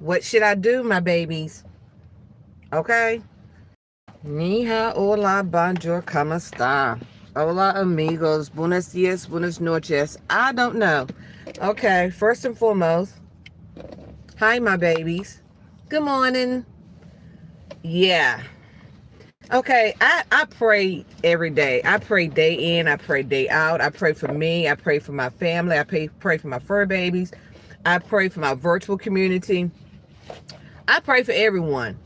What should I do, my babies? Okay. Ni hao, hola, bonjour, como está? Hola, amigos. Buenos dias, buenas noches. I don't know. Okay, first and foremost, hi, my babies. Good morning. Yeah. Okay, I pray every day. I pray day in, I pray day out. I pray for me. I pray for my family. I pray for my fur babies. I pray for my virtual community. I pray for everyone.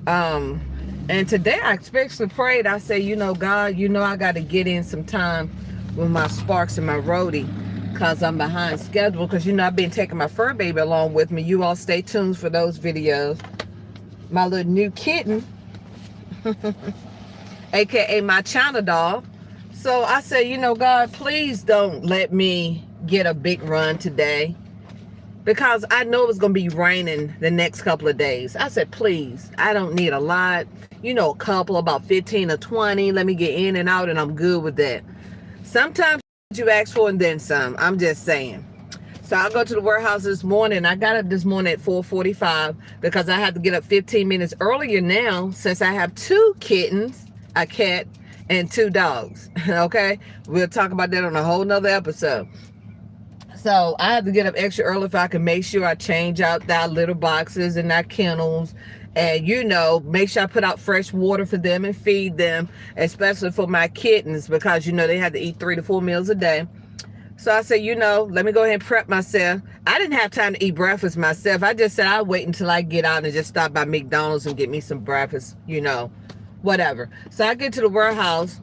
And today I especially prayed. I say, God, I got to get in some time with my Sparks and my Roadie because I'm behind schedule. Because, I've been taking my fur baby along with me. You all stay tuned for those videos. My little new kitten, aka my China doll. So I said, God, please don't let me get a big run today, because I know it's going to be raining the next couple of days. I said, please, I don't need a lot. A couple, about 15 or 20. Let me get in and out, and I'm good with that. Sometimes you ask for and then some. I'm just saying. So I go to the warehouse this morning. I got up this morning at 4:45 because I had to get up 15 minutes earlier now, since I have 2 kittens, a cat, and 2 dogs. Okay? We'll talk about that on a whole nother episode. So I have to get up extra early if I can make sure I change out that litter boxes and that kennels, and make sure I put out fresh water for them and feed them, especially for my kittens, because they have to eat 3 to 4 meals a day. So I said, let me go ahead and prep myself. I didn't have time to eat breakfast myself. I just said I'll wait until I get out and just stop by McDonald's and get me some breakfast, whatever. So I get to the warehouse.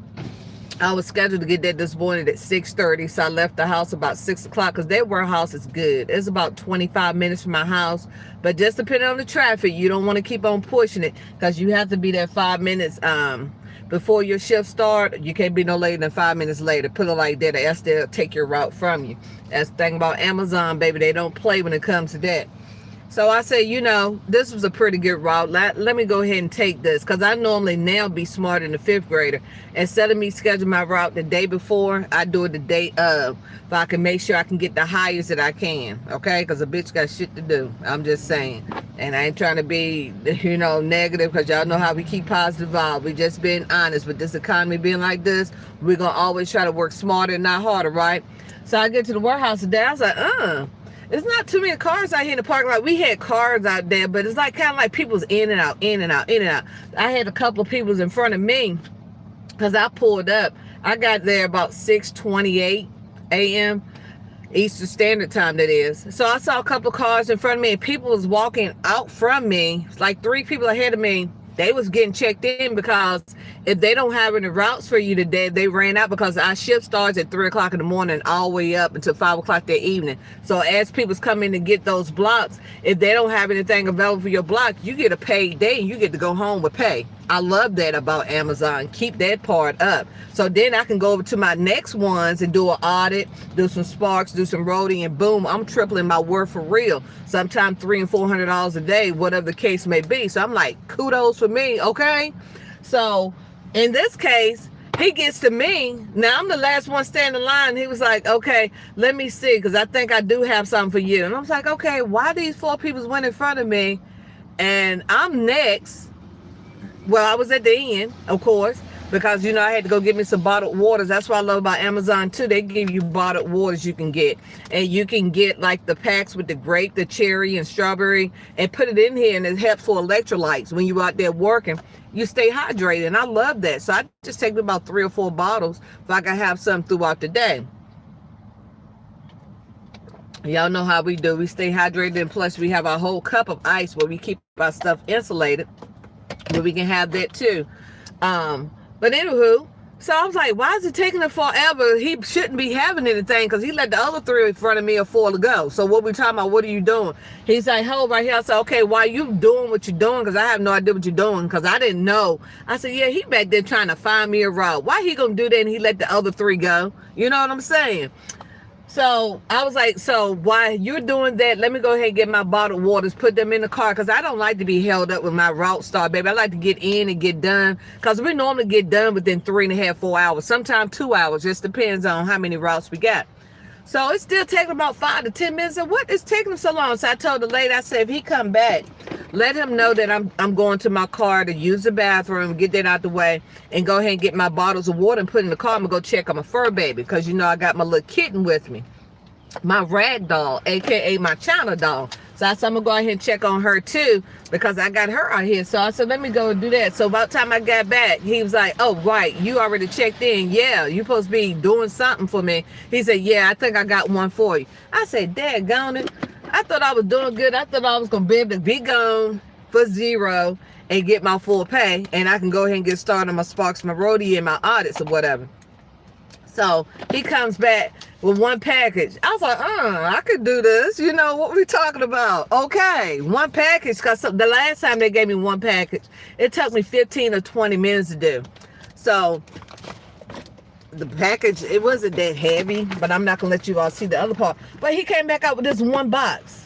I was scheduled to get there this morning at 6:30, so I left the house about 6 o'clock because their warehouse is good. It's about 25 minutes from my house, but just depending on the traffic, you don't want to keep on pushing it because you have to be there 5 minutes before your shift start. You can't be no later than 5 minutes later. Put it like that, or else they'll take your route from you. That's the thing about Amazon, baby. They don't play when it comes to that. So I said, this was a pretty good route. Let me go ahead and take this, because I normally now be smarter than the 5th grader. Instead of me scheduling my route the day before, I do it the day of, so I can make sure I can get the highest that I can, okay? Because a bitch got shit to do. I'm just saying. And I ain't trying to be, negative, because y'all know how we keep positive vibes. We just being honest. With this economy being like this, we're going to always try to work smarter and not harder, right? So I get to the warehouse today. I was like, it's not too many cars out here in the parking lot. We had cars out there, but it's like kind of like people's in and out, in and out, in and out. I had a couple of people's in front of me because I pulled up. I got there about 6:28 a.m. Eastern Standard Time, that is. So I saw a couple of cars in front of me, and people was walking out from me. It's like 3 people ahead of me. They was getting checked in because if they don't have any routes for you today, they ran out, because our shift starts at 3 o'clock in the morning all the way up until 5 o'clock that evening. So as people's come in to get those blocks, if they don't have anything available for your block, you get a paid day and you get to go home with pay. I love that about Amazon. Keep that part up. So then I can go over to my next ones and do an audit, do some Sparks, do some Roadie, and boom, I'm tripling my worth for real. Sometimes $300 and $400 a day, whatever the case may be. So I'm like, kudos for me, okay? So in this case, he gets to me. Now I'm the last one standing in line. He was like, okay, let me see, because I think I do have something for you. And I was like, okay, why these 4 people went in front of me and I'm next? Well, I was at the end, of course, because, I had to go get me some bottled waters. That's what I love about Amazon, too. They give you bottled waters you can get. And you can get, like, the packs with the grape, the cherry, and strawberry, and put it in here, and it helps for electrolytes. When you're out there working, you stay hydrated, and I love that. So I just take about 3 or 4 bottles if I can have some throughout the day. Y'all know how we do. We stay hydrated, and plus we have our whole cup of ice where we keep our stuff insulated. But we can have that too. But anywho, so I was like, why is it taking him forever? He shouldn't be having anything, because he let the other 3 in front of me or 4 to go. So what we talking about? What are you doing? He's like, hold right here. I said, okay, why you doing what you're doing? Because I have no idea what you're doing, because I didn't know. I said, yeah, he back there trying to find me a route. Why he gonna do that and he let the other 3 go? You know what I'm saying? So I was like, so while you're doing that, let me go ahead and get my bottled waters, put them in the car, because I don't like to be held up with my route start, baby. I like to get in and get done, because we normally get done within 3.5, 4 hours, sometimes 2 hours. Just depends on how many routes we got. So it's still taking about 5 to 10 minutes. And what is taking him so long? So I told the lady, I said, if he come back, let him know that I'm going to my car to use the bathroom, get that out the way, and go ahead and get my bottles of water and put in the car. I'm gonna go check on my fur baby, because you know I got my little kitten with me, my rag doll, aka my China doll. So I said I'm gonna go ahead and check on her too, because I got her out here. So I said, let me go and do that. So about the time I got back, he was like, oh right, you already checked in. Yeah, you supposed to be doing something for me. He said, yeah, I think I got one for you. I said, daggone it, I thought I was doing good. I thought I was gonna be able to be gone for zero and get my full pay, and I can go ahead and get started on my Sparks, my roadie, and my audits or whatever. So he comes back with one package. I was like, I could do this. You know, what we talking about? Okay, one package, because the last time they gave me one package, it took me 15 or 20 minutes to do. So the package, it wasn't that heavy, but I'm not going to let you all see the other part. But he came back out with this one box.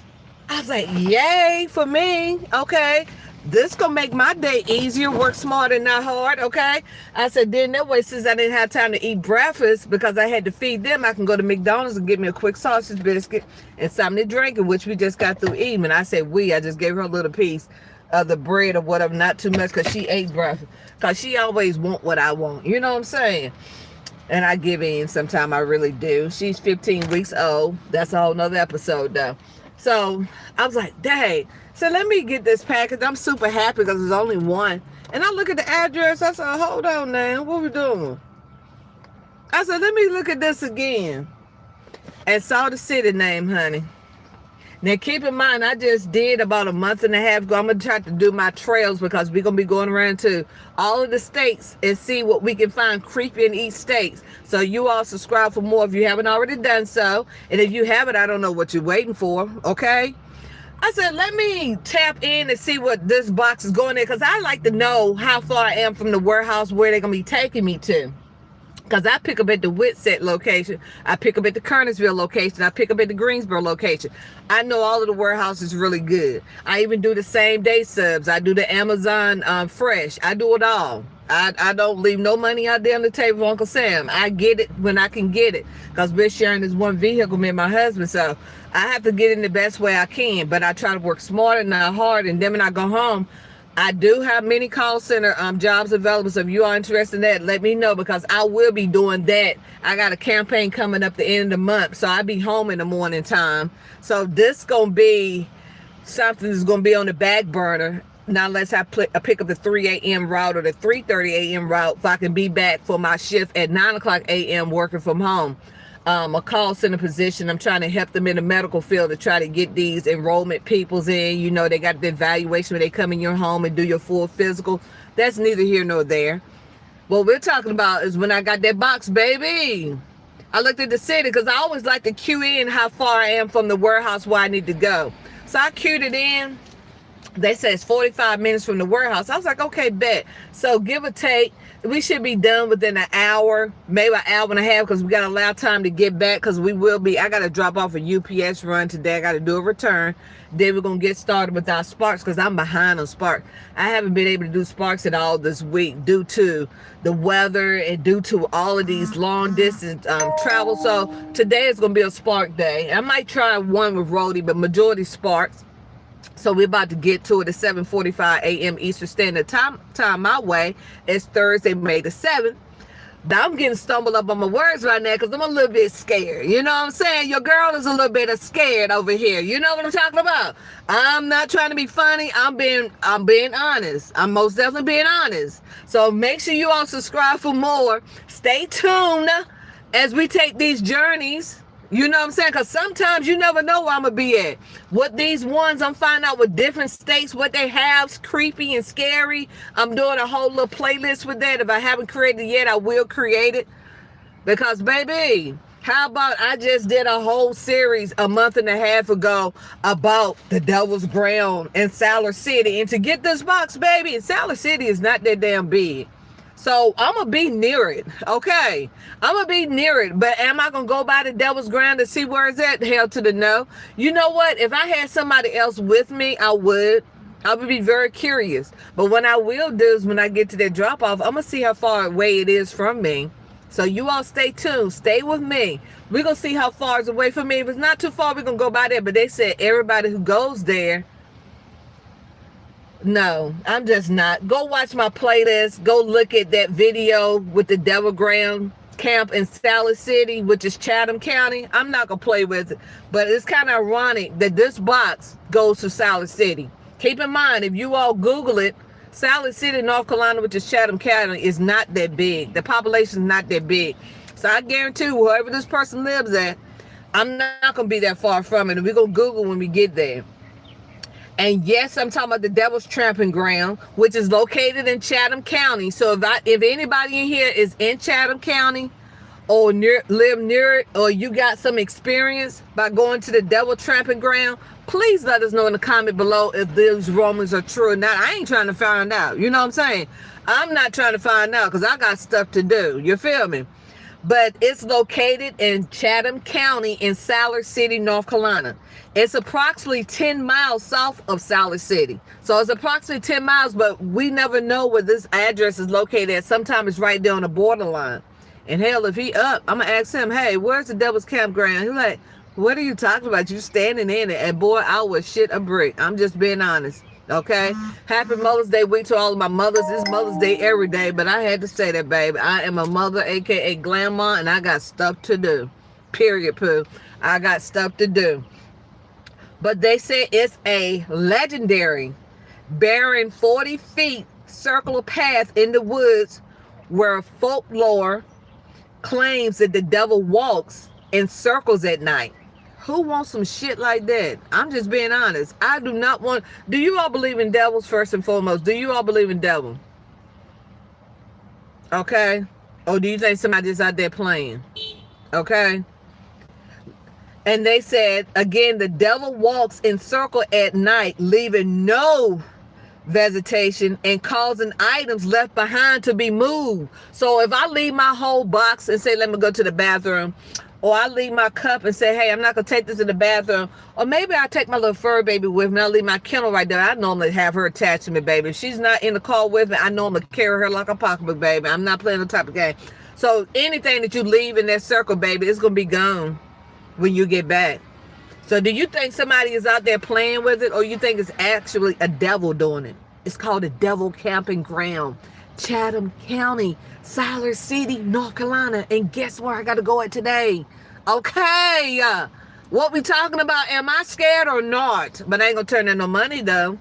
I was like, yay for me. Okay. This gonna make my day easier, work smarter, not hard, okay? I said, then that way, since I didn't have time to eat breakfast because I had to feed them, I can go to McDonald's and get me a quick sausage biscuit and something to drink, which we just got through eating. And I said, I just gave her a little piece of the bread or whatever, not too much, because she ate breakfast. Because she always want what I want, you know what I'm saying? And I give in sometimes, I really do. She's 15 weeks old. That's a whole nother episode, though. So I was like, dang. So let me get this package. I'm super happy because there's only one. And I look at the address. I said, hold on now. What we doing? I said, let me look at this again. And saw the city name, honey. Now, keep in mind, I just did about a month and a half ago. I'm going to try to do my trails, because we're going to be going around to all of the states and see what we can find creepy in each state. So you all subscribe for more if you haven't already done so. And if you haven't, I don't know what you're waiting for, okay? I said, let me tap in and see what this box is going in, because I like to know how far I am from the warehouse, where they're going to be taking me to. Because I pick up at the Whitsett location. I pick up at the Kernersville location. I pick up at the Greensboro location. I know all of the warehouses really good. I even do the same day subs. I do the Amazon Fresh. I do it all. I don't leave no money out there on the table for Uncle Sam. I get it when I can get it, because we're sharing this one vehicle, me and my husband. So I have to get in the best way I can, but I try to work smarter, not hard. And then when I go home, I do have many call center jobs available. So if you are interested in that, let me know, because I will be doing that. I got a campaign coming up the end of the month, so I'll be home in the morning time. So this gonna be something that's gonna be on the back burner. Now unless I pick up the 3 a.m. route or the 3:30 a.m. route, so I can be back for my shift at 9 o'clock a.m. working from home. A call center position. I'm trying to help them in the medical field to try to get these enrollment peoples in. You know, they got the evaluation where they come in your home and do your full physical. That's neither here nor there. What we're talking about is when I got that box, baby. I looked at the city, because I always like to cue in how far I am from the warehouse where I need to go. So I cued it in. They said it's 45 minutes from the warehouse. I was like, okay, bet. So give or take, we should be done within an hour, maybe an hour and a half, because we got to allow time to get back, because we will be, I got to drop off a UPS run today. I got to do a return. Then we're going to get started with our Sparks, because I'm behind on Spark. I haven't been able to do Sparks at all this week due to the weather and due to all of these long distance travel. So today is going to be a Spark day. I might try one with Rhodey, but majority Sparks. So we're about to get to it at 7:45 a.m. Eastern Standard Time my way. It's Thursday, May the 7th. Now I'm getting stumbled up on my words right now, because I'm a little bit scared. You know what I'm saying? Your girl is a little bit scared over here. You know what I'm talking about? I'm not trying to be funny. I'm being honest. I'm most definitely being honest. So make sure you all subscribe for more. Stay tuned as we take these journeys. You know what I'm saying? Because sometimes you never know where I'm going to be at. What these ones, I'm finding out with different states, what they have, creepy and scary. I'm doing a whole little playlist with that. If I haven't created it yet, I will create it. Because, baby, how about I just did a whole series a month and a half ago about the Devil's Ground in Siler City. And to get this box, baby, and Siler City is not that damn big. So I'm going to be near it, okay? I'm going to be near it, but am I going to go by the Devil's Ground to see where it's at? Hell to the no. You know what? If I had somebody else with me, I would. I would be very curious. But what I will do is when I get to that drop-off, I'm going to see how far away it is from me. So you all stay tuned. Stay with me. We're going to see how far it's away from me. If it's not too far, we're going to go by there. But they said everybody who goes there, no, I'm just not. Go watch my playlist. Go look at that video with the Devil Ground camp in Siler City, which is Chatham County. I'm not going to play with it. But it's kind of ironic that this box goes to Siler City. Keep in mind, if you all Google it, Siler City, North Carolina, which is Chatham County, is not that big. The population is not that big. So I guarantee you, wherever this person lives at, I'm not going to be that far from it. And we're going to Google when we get there. And yes, I'm talking about the Devil's Tramping Ground, which is located in Chatham County. So if anybody in here is in Chatham County or live near it, or you got some experience by going to the Devil Tramping Ground, please let us know in the comment below if these rumors are true or not. I ain't trying to find out. You know what I'm saying? I'm not trying to find out because I got stuff to do. You feel me? But it's located in Chatham County in Siler City, North Carolina. It's approximately 10 miles south of Siler City. So it's approximately 10 miles, but we never know where this address is located at. Sometimes it's right there on the borderline. And hell, if he up, I'm going to ask him, hey, where's the Devil's Campground? He's like, what are you talking about? You standing in it. And boy, I was shit a brick. I'm just being honest. Okay, happy Mother's Day week to all of my mothers. It's Mother's Day every day, but I had to say that, baby. I am a mother, aka grandma, and I got stuff to do. Period, poo. I got stuff to do. But they say it's a legendary, barren 40 feet circular path in the woods where folklore claims that the devil walks in circles at night. Who wants some shit like that? I'm just being honest. I do not want... Do you all believe in devils first and foremost? Do you all believe in devil? Okay? Or do you think somebody's out there playing? Okay? And they said, again, the devil walks in circle at night, leaving no vegetation and causing items left behind to be moved. So if I leave my whole box and say, let me go to the bathroom, or I leave my cup and say, hey, I'm not going to take this to the bathroom. Or maybe I take my little fur baby with me. I leave my kennel right there. I normally have her attached to me, baby. If she's not in the car with me, I normally carry her like a pocketbook, baby. I'm not playing the type of game. So anything that you leave in that circle, baby, it's going to be gone when you get back. So do you think somebody is out there playing with it, or you think it's actually a devil doing it? It's called the Devil Camping Ground, Chatham County, Siler City, North Carolina. And guess where I got to go at today? Okay, what we talking about? Am I scared or not? But I ain't gonna turn in no money though.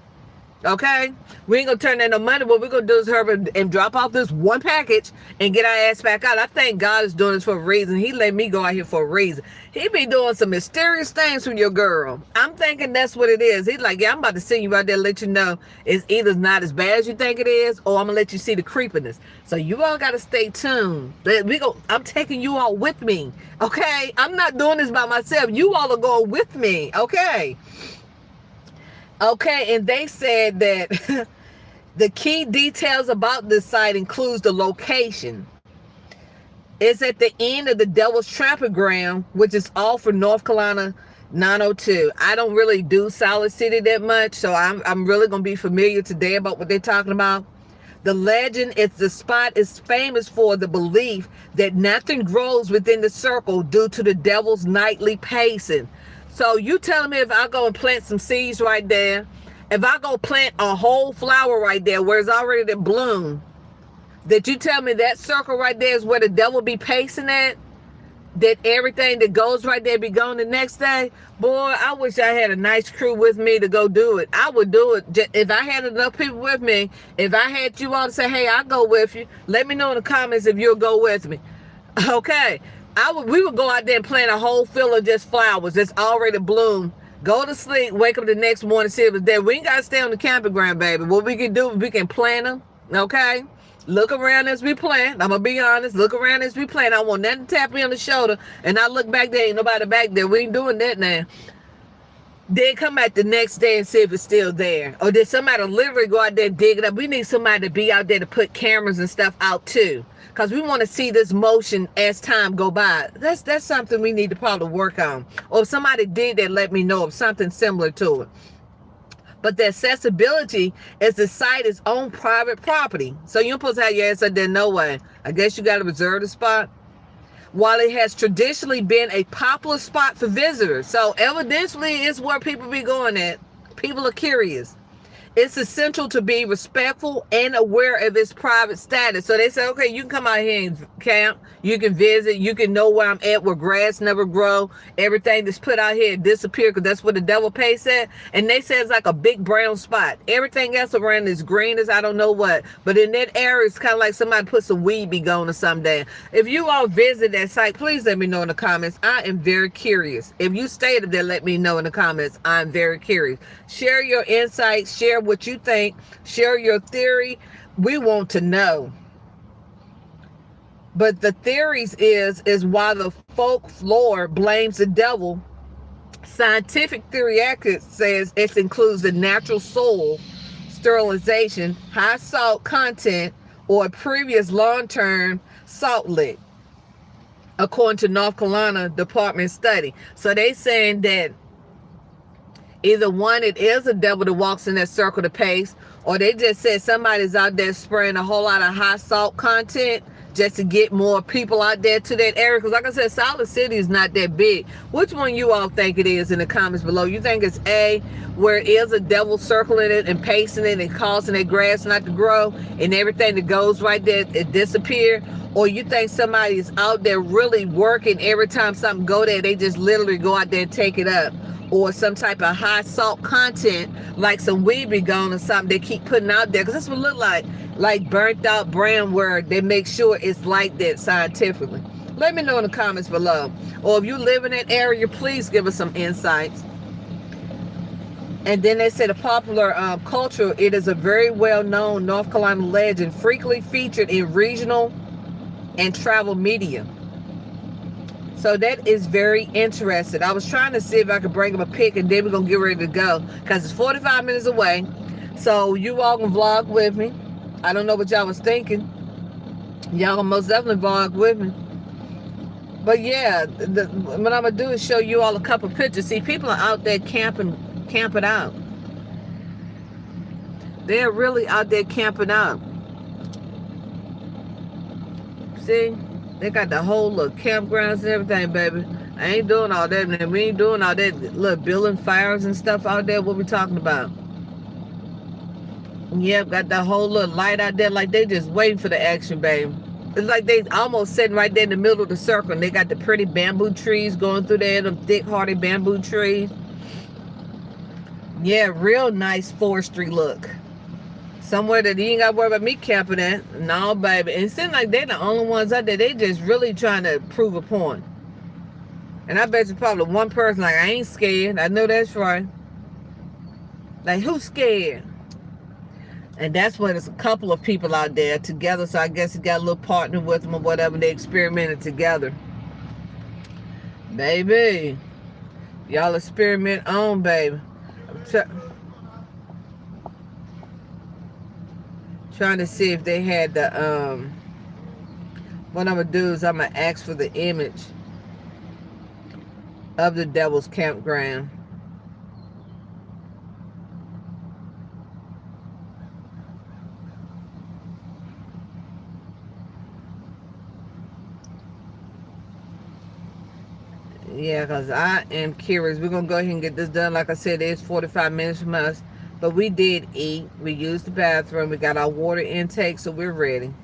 Okay, we ain't gonna turn in no money. What we're gonna do is hurry and drop off this one package and get our ass back out. I think God is doing this for a reason. He let me go out here for a reason. He be doing some mysterious things with your girl. I'm thinking that's what it is. He's like, yeah, I'm about to send you out there, let you know it's either not as bad as you think it is, or I'm gonna let you see the creepiness. So you all gotta stay tuned. I'm taking you all with me. Okay, I'm not doing this by myself. You all are going with me. Okay. Okay, and they said that the key details about this site includes the location. It's at the end of the Devil's Tramping Ground, which is off for North Carolina 902. I don't really do Siler City that much, so I'm really going to be familiar today about what they're talking about. The legend is the spot is famous for the belief that nothing grows within the circle due to the devil's nightly pacing. So you telling me if I go and plant some seeds right there, if I go plant a whole flower right there where it's already the bloom, that you tell me that circle right there is where the devil be pacing at? That everything that goes right there be gone the next day? Boy, I wish I had a nice crew with me to go do it. I would do it. If I had enough people with me, if I had you all to say, hey, I'll go with you, let me know in the comments if you'll go with me. Okay. We would go out there and plant a whole field of just flowers that's already bloomed. Go to sleep, wake up the next morning, see if it's there. We ain't got to stay on the camping ground, baby. What we can do, we can plant them, okay? Look around as we plant. I'm going to be honest. Look around as we plant. I want nothing to tap me on the shoulder, and I look back there, ain't nobody back there. We ain't doing that now. Then come back the next day and see if it's still there. Or did somebody literally go out there and dig it up? We need somebody to be out there to put cameras and stuff out too. Because we want to see this motion as time go by. That's something we need to probably work on. Or if somebody did that, let me know of something similar to it. But the accessibility is the site is on private property. So you're supposed to have your ass out there no way. I guess you got to reserve the spot. while it has traditionally been a popular spot for visitors. So evidently it's where people be going at. People are curious. It's essential to be respectful and aware of its private status. So they say, okay, you can come out here and camp. You can visit. You can know where I'm at, where grass never grow. Everything that's put out here disappear because that's what the devil pays at. And they say it's like a big brown spot. Everything else around is green as I don't know what. But in that area, it's kind of like somebody put some weed be going or something. If you all visit that site, please let me know in the comments. I am very curious. If you stayed there, let me know in the comments. I'm very curious. Share your insights. Share what you think, share your theory. We want to know. But the theories is why the folklore blames the devil. Scientific theory says it includes the natural soil, sterilization, high salt content, or a previous long-term salt lick, according to North Carolina Department study. So they saying that either one, it is a devil that walks in that circle to pace, or they just said somebody's out there spraying a whole lot of high salt content just to get more people out there to that area. Because like I said, Siler City is not that big. Which one you all think it is in the comments below? You think it's A, where it is a devil circling it and pacing it and causing that grass not to grow and everything that goes right there, it disappear? Or you think somebody's out there really working every time something go there, they just literally go out there and take it up? Or some type of high salt content, like some weed be gone or something they keep putting out there. Because that's what it look like burnt out brown, where they make sure it's like that scientifically. Let me know in the comments below. Or if you live in that area, please give us some insights. And then they said a popular culture, it is a very well-known North Carolina legend, frequently featured in regional and travel media. So that is very interesting. I was trying to see if I could bring them a pic, and then we're going to get ready to go because it's 45 minutes away. So you all can vlog with me. I don't know what y'all was thinking. Y'all can most definitely vlog with me. But yeah, what I'm going to do is show you all a couple pictures. See, people are out there camping out. They're really out there camping out. See? They got the whole little campgrounds and everything, baby. I ain't doing all that, man. We ain't doing all that little building fires and stuff out there. What we talking about? Yep, got the whole little light out there, like they just waiting for the action, baby. It's like they almost sitting right there in the middle of the circle, and they got the pretty bamboo trees going through there, them thick, hardy bamboo trees. Yeah, real nice forestry look. Somewhere that you ain't got to worry about me camping at. No, baby. And it seems like they're the only ones out there. They just really trying to prove a point. And I bet you probably one person like, I ain't scared. I know that's right. Like, who's scared? And that's when there's a couple of people out there together. So I guess he got a little partner with them or whatever. They experimented together. Baby. Y'all experiment on, baby. Trying to see if they had the what I'm gonna do is I'm gonna ask for the image of the devil's campground. Yeah, because I am curious. We're gonna go ahead and get this done. Like I said, it's 45 minutes from us. But we did eat. We used the bathroom. We got our water intake, so we're ready.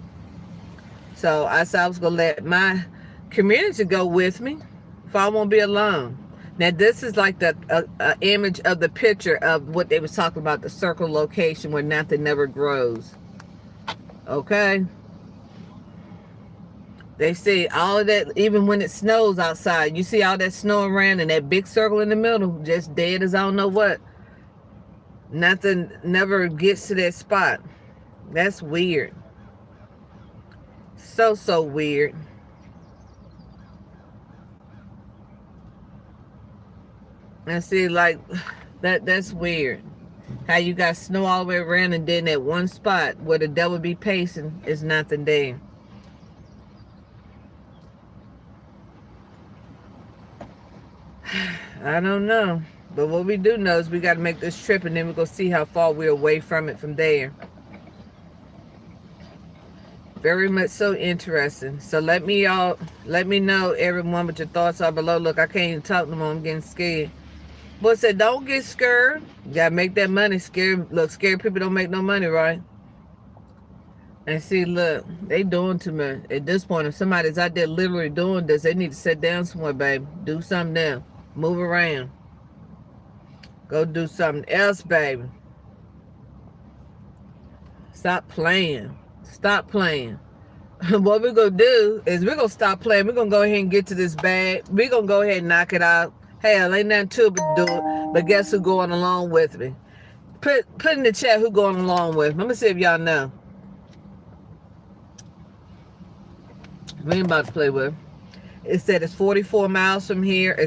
So I said I was going to let my community go with me if I won't be alone. Now, this is like the image of the picture of what they was talking about, the circle location where nothing never grows. Okay? They see all of that, even when it snows outside, you see all that snow around and that big circle in the middle, just dead as I don't know what. Nothing never gets to that spot. That's weird. So weird. And see, like, that's weird. How you got snow all the way around, and then that one spot where the devil be pacing is nothing there. I don't know. But what we do know is we got to make this trip, and then we're going to see how far we're away from it from there. Very much so interesting. So let me know everyone what your thoughts are below. Look, I can't even talk no more. I'm getting scared. But said, don't get scared. You gotta make that money. Scared people don't make no money, right? And see, look, they doing too much. At this point, if somebody's out there literally doing this, they need to sit down somewhere, baby. Do something now. Move around. Go do something else, baby. Stop playing. Stop playing. What we're going to do is we're going to stop playing. We're going to go ahead and get to this bag. We're going to go ahead and knock it out. Hell, ain't nothing to it but do it. But guess who going along with me? Put in the chat who going along with me. Let me see if y'all know. We ain't about to play with. It said it's 44 miles from here.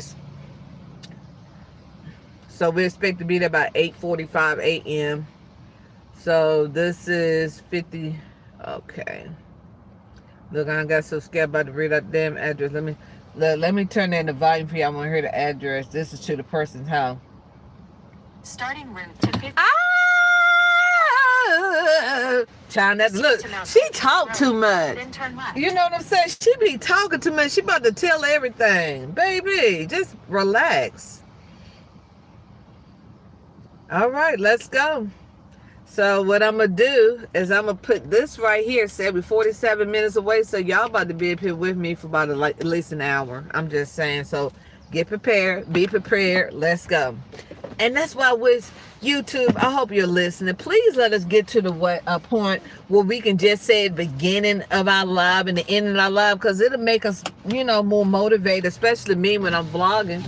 So we expect to be there by 8:45 a.m. So this is 50. Okay. Look, I got so scared about to read that damn address. Let me turn that in the volume for y'all. I want to hear the address. This is to the person's house. Starting route to 50. Child, that look, she talk too much. You know what I'm saying? She be talking too much. She about to tell everything. Baby, just relax. All right, let's go. So what I'm going to do is I'm going to put this right here. Say we're 47 minutes away. So y'all about to be up here with me for about at least an hour. I'm just saying. So get prepared. Be prepared. Let's go. And that's why with YouTube, I hope you're listening. Please let us get to the point where we can just say the beginning of our live and the end of our live, because it'll make us, more motivated, especially me when I'm vlogging.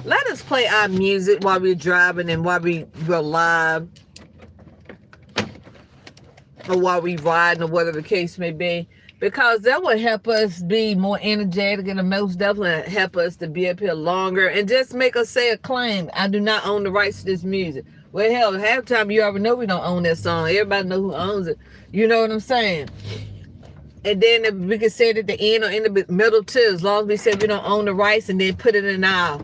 Let us play our music while we're driving and while we're live, or while we riding, or whatever the case may be, because that will help us be more energetic, and most definitely help us to be up here longer and just make us say a claim. I do not own the rights to this music. Well, hell, half the time you already know we don't own that song. Everybody know who owns it. You know what I'm saying? And then if we can say it at the end or in the middle too, as long as we say we don't own the rights, and then put it in our,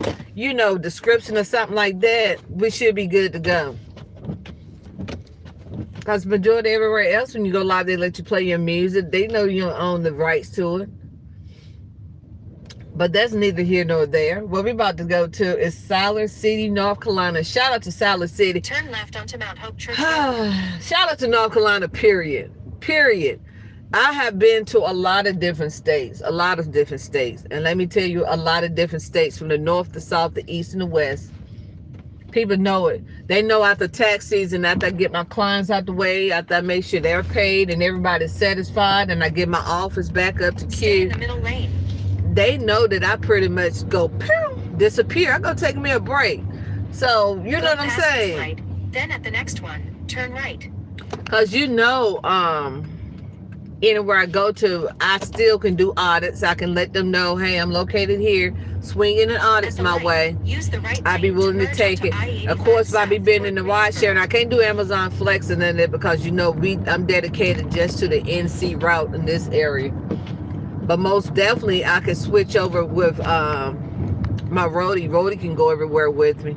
description or something like that, we should be good to go. Because majority everywhere else, when you go live, they let you play your music. They know you don't own the rights to it. But that's neither here nor there. What we're about to go to is Siler City, North Carolina. Shout out to Siler City. Turn left onto Mount Hope Church. Shout out to North Carolina, period. I have been to a lot of different states. And let me tell you, a lot of different states, from the north, the south, the east, and the west. People know it. They know after tax season, after I get my clients out the way, after I make sure they're paid and everybody's satisfied, and I get my office back up to Stay in the middle lane. They know that I pretty much go disappear. I go take me a break. So you know what I'm saying? Right. Then at the next one, turn right. Cause anywhere I go to, I still can do audits. I can let them know, hey, I'm located here, swinging an audits my way. Use the right I'd be willing to take it. Of course, by me being in the ride share, and I can't do Amazon Flex and then because I'm dedicated just to the NC route in this area. But most definitely, I can switch over with my roadie. Roadie can go everywhere with me.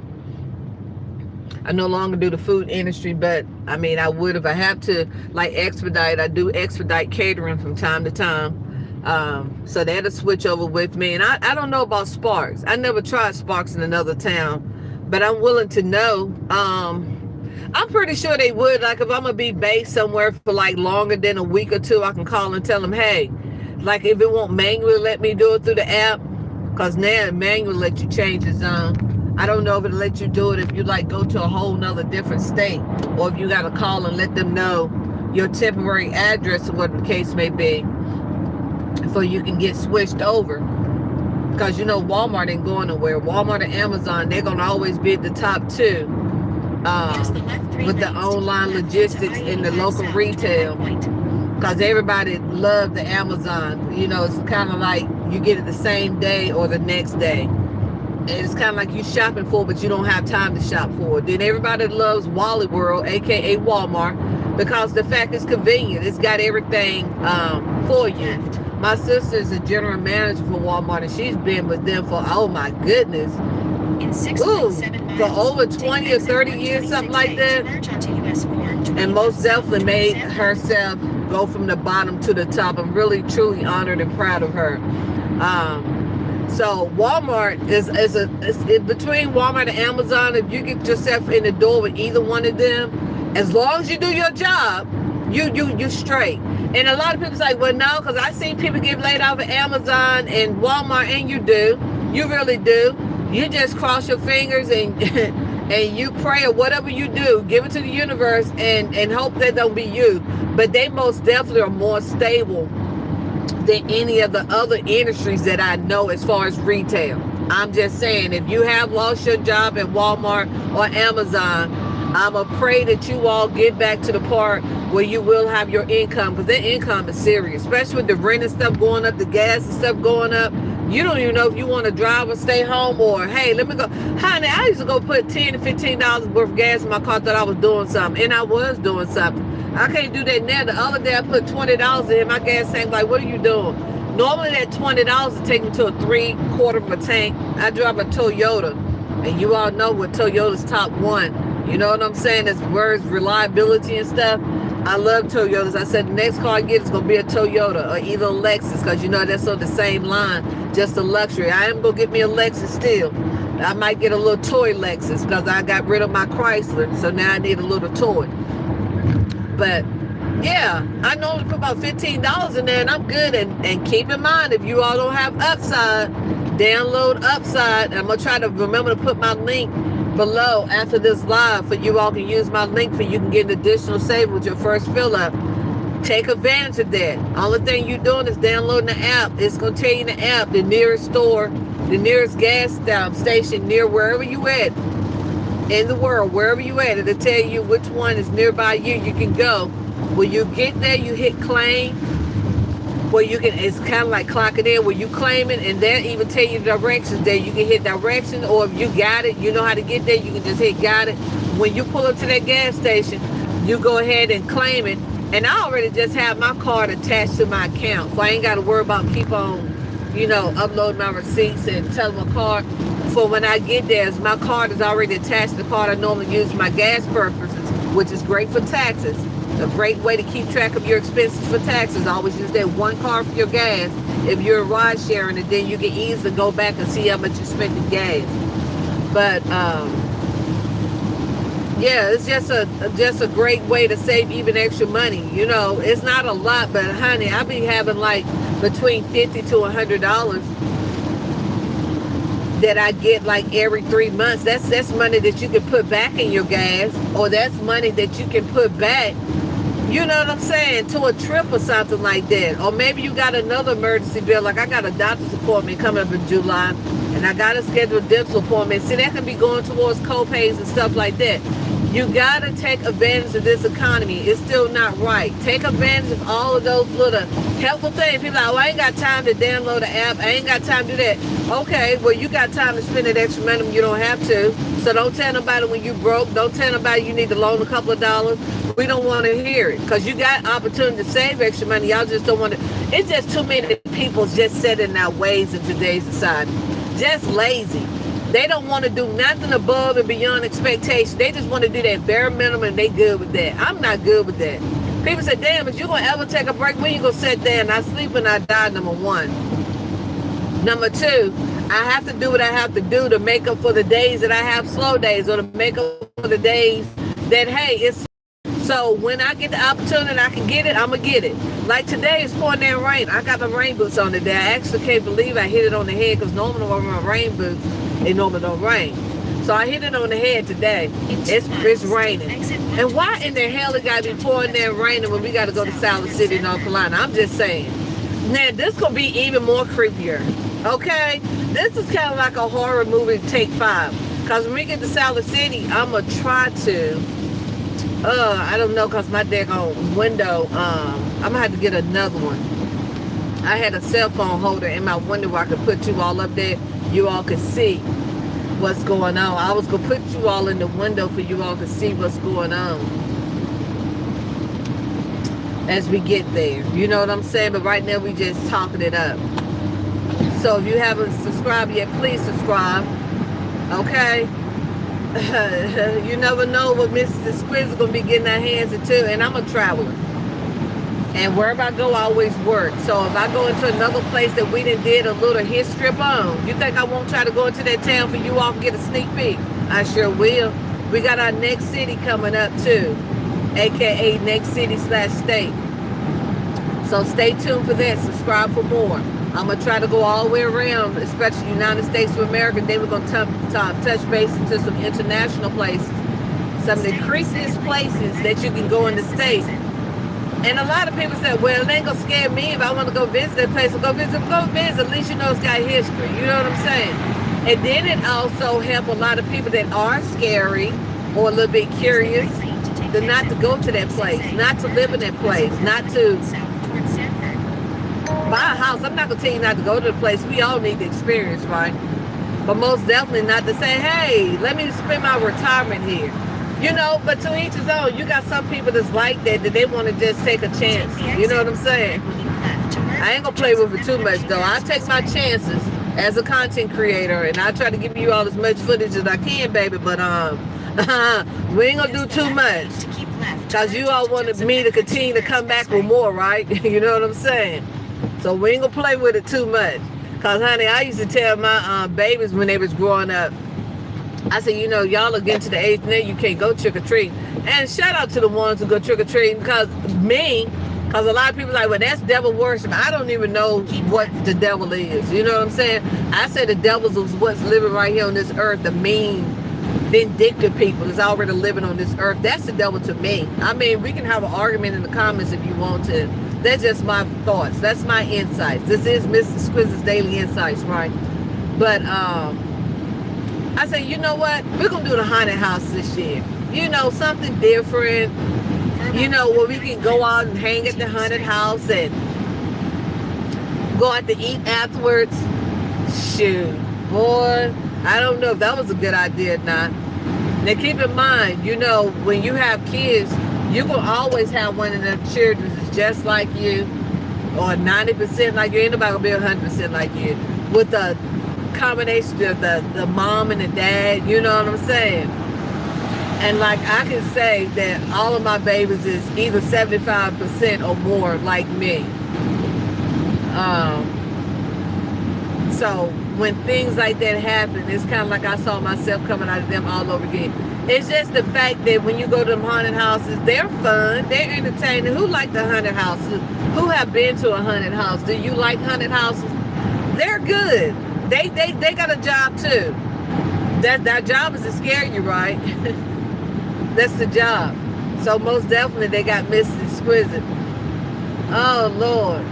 I no longer do the food industry, but I would if I have to, like expedite. I do expedite catering from time to time. So that'll switch over with me. And I don't know about Sparks. I never tried Sparks in another town, but I'm willing to know. I'm pretty sure they would. Like if I'm gonna be based somewhere for like longer than a week or two, I can call and tell them, hey, like if it won't manually let me do it through the app, because now it manually let you change the zone. I don't know if it'll let you do it if you like go to a whole nother different state, or if you got to call and let them know your temporary address or what the case may be, so you can get switched over. Because Walmart ain't going nowhere. Walmart and Amazon, they're going to always be at the top two with the online logistics and the local retail. Because everybody loves the Amazon. It's kind of like you get it the same day or the next day. It's kind of like you shopping for, but you don't have time to shop for it. Then everybody loves Wally World, aka Walmart, because the fact it's convenient. It's got everything for you. My sister is a general manager for Walmart, and she's been with them for, oh my goodness, for over 20 or 30 years, something like that. And most definitely made herself go from the bottom to the top. I'm really truly honored and proud of her. So Walmart is between Walmart and Amazon. If you get yourself in the door with either one of them, as long as you do your job, you straight. And a lot of people say, well, no, because I see people get laid off at Amazon and Walmart, and you really do. You just cross your fingers and and you pray, or whatever you do, give it to the universe and hope that don't be you. But they most definitely are more stable than any of the other industries that I know as far as retail. I'm just saying, if you have lost your job at Walmart or Amazon, I'ma pray that you all get back to the part where you will have your income, because their income is serious, especially with the rent and stuff going up, the gas and stuff going up. You don't even know if you want to drive or stay home, or hey, let me go. Honey, I used to go put $10 to $15 worth of gas in my car, thought I was doing something, and I was doing something. I can't do that now. The other day I put $20 in my gas tank. Like, what are you doing? Normally that $20 would take me to a 3/4 of a tank. I drive a Toyota, and you all know what Toyota's top one. You know what I'm saying? As words reliability and stuff. I love Toyotas. I said the next car I get is gonna be a Toyota or either a Lexus, because you know that's on the same line, just a luxury. I am gonna get me a Lexus still. I might get a little toy Lexus because I got rid of my Chrysler, so now I need a little toy. But yeah, I normally put about $15 in there and I'm good. And keep in mind, if you all don't have Upside, download Upside. I'm gonna try to remember to put my link below after this live for you all can use my link for you can get an additional save with your first fill up. Take advantage of that. Only thing you're doing is downloading the app. It's gonna tell you in the app the nearest store, the nearest gas station near wherever you at in the world, wherever you at. It'll tell you which one is nearby you. You can go. When you get there, you hit claim. Where you can, it's kind of like clocking in where you claim it, and they'll even tell you the directions there. You can hit directions, or if you got it, you know how to get there, you can just hit got it. When you pull up to that gas station, you go ahead and claim it. And I already just have my card attached to my account, so I ain't got to worry about keep on, you know, uploading my receipts and telling my card. For when I get there, my card is already attached to the card I normally use for my gas purposes, which is great for taxes. A great way to keep track of your expenses for taxes. Always use that one card for your gas if you're ride sharing, and then you can easily go back and see how much you spent in gas. But yeah, it's just a great way to save even extra money. You know, it's not a lot, but honey, I be having like between $50 to $100 that I get like every 3 months. That's money that you can put back in your gas, or that's money that you can put back, you know what I'm saying, to a trip or something like that. Or maybe you got another emergency bill, like I got a doctor's appointment coming up in July, and I got a scheduled dental appointment. See, that can be going towards co-pays and stuff like that. You gotta take advantage of this economy. It's still not right. Take advantage of all of those little helpful things. People are like, oh, I ain't got time to download the app. I ain't got time to do that. Okay, well, you got time to spend that extra money when you don't have to. So don't tell nobody when you broke. Don't tell nobody you need to loan a couple of dollars. We don't want to hear it, because you got opportunity to save extra money. Y'all just don't want to. It's just too many people just set in their ways in today's society. Just lazy. They don't want to do nothing above and beyond expectation. They just want to do that bare minimum, and they good with that. I'm not good with that. People say, damn, if you're going to ever take a break, when you going to sit there? And I sleep and I die, number one. Number two, I have to do what I have to do to make up for the days that I have slow days, or to make up for the days that, hey, it's... So when I get the opportunity, I can get it, I'm going to get it. Like today, it's pouring down rain. I got my rain boots on today. I actually can't believe I hit it on the head, because normally when I wear my rain boots, they normally don't rain. So I hit it on the head today. It's raining. And why in the hell it got to be pouring down raining when we got to go to Siler City, North Carolina? I'm just saying. Now, this going to be even more creepier. Okay? This is kind of like a horror movie, Take 5. Because when we get to Siler City, I'm going to try to... I don't know, because my daggone window, I'm going to have to get another one. I had a cell phone holder in my window where I could put you all up there. You all could see what's going on. I was going to put you all in the window for you all to see what's going on as we get there. You know what I'm saying? But right now we just talking it up. So if you haven't subscribed yet, please subscribe. Okay? You never know what Mrs. Squiz is going to be getting her hands into. And I'm a traveler. And wherever I go, I always work. So if I go into another place that we did a little history on, you think I won't try to go into that town for you all to get a sneak peek? I sure will. We got our next city coming up too, aka next city/state. So stay tuned for that. Subscribe for more. I'm gonna try to go all the way around, especially United States of America. Then we're gonna touch base into some international places, some of the creepiest places that you can go in the state. And a lot of people say, well, it ain't gonna scare me if I want to go visit that place. So go visit. At least you know it's got history. You know what I'm saying? And then it also helps a lot of people that are scary or a little bit curious to not to go to that place, not to live in that place, not to buy a house. I'm not gonna tell you not to go to the place. We all need the experience, right? But most definitely not to say, hey, let me spend my retirement here. You know, but to each his own. You got some people that's like that they want to just take a chance. You know what I'm saying? I ain't gonna play with it too much though. I take my chances as a content creator, and I try to give you all as much footage as I can, baby. But we ain't gonna do too much, cause you all wanted me to continue to come back with more, right? You know what I'm saying? So we ain't gonna play with it too much. Cause honey, I used to tell my babies when they was growing up, I said, you know, y'all are getting to the age now you can't go trick-or-treat. And shout out to the ones who go trick-or-treating, because a lot of people are like, well, that's devil worship. I don't even know what the devil is. You know what I'm saying? I say the devil is what's living right here on this earth. The mean, vindictive people is already living on this earth. That's the devil to me. I mean, we can have an argument in the comments if you want to. That's just my thoughts. That's my insights. This is Mrs. Squiz's Daily Insights, right? But, I said, you know what? We're going to do the haunted house this year. You know, something different. You know, where we can go out and hang at the haunted house and go out to eat afterwards. Shoot. Boy, I don't know if that was a good idea or not. Now, keep in mind, you know, when you have kids, you will always have one of them children that's just like you, or 90% like you. Ain't nobody going to be 100% like you. With a combination of the mom and the dad, you know what I'm saying? And like I can say that all of my babies is either 75% or more like me. So when things like that happen, it's kind of like I saw myself coming out of them all over again. It's just the fact that when you go to them haunted houses, they're fun, they're entertaining. Who like the haunted houses? Who have been to a haunted house? Do you like haunted houses? They're good. They got a job too. That job is to scare you, right? That's the job. So most definitely they got Mrs. Exquisite. Oh Lord.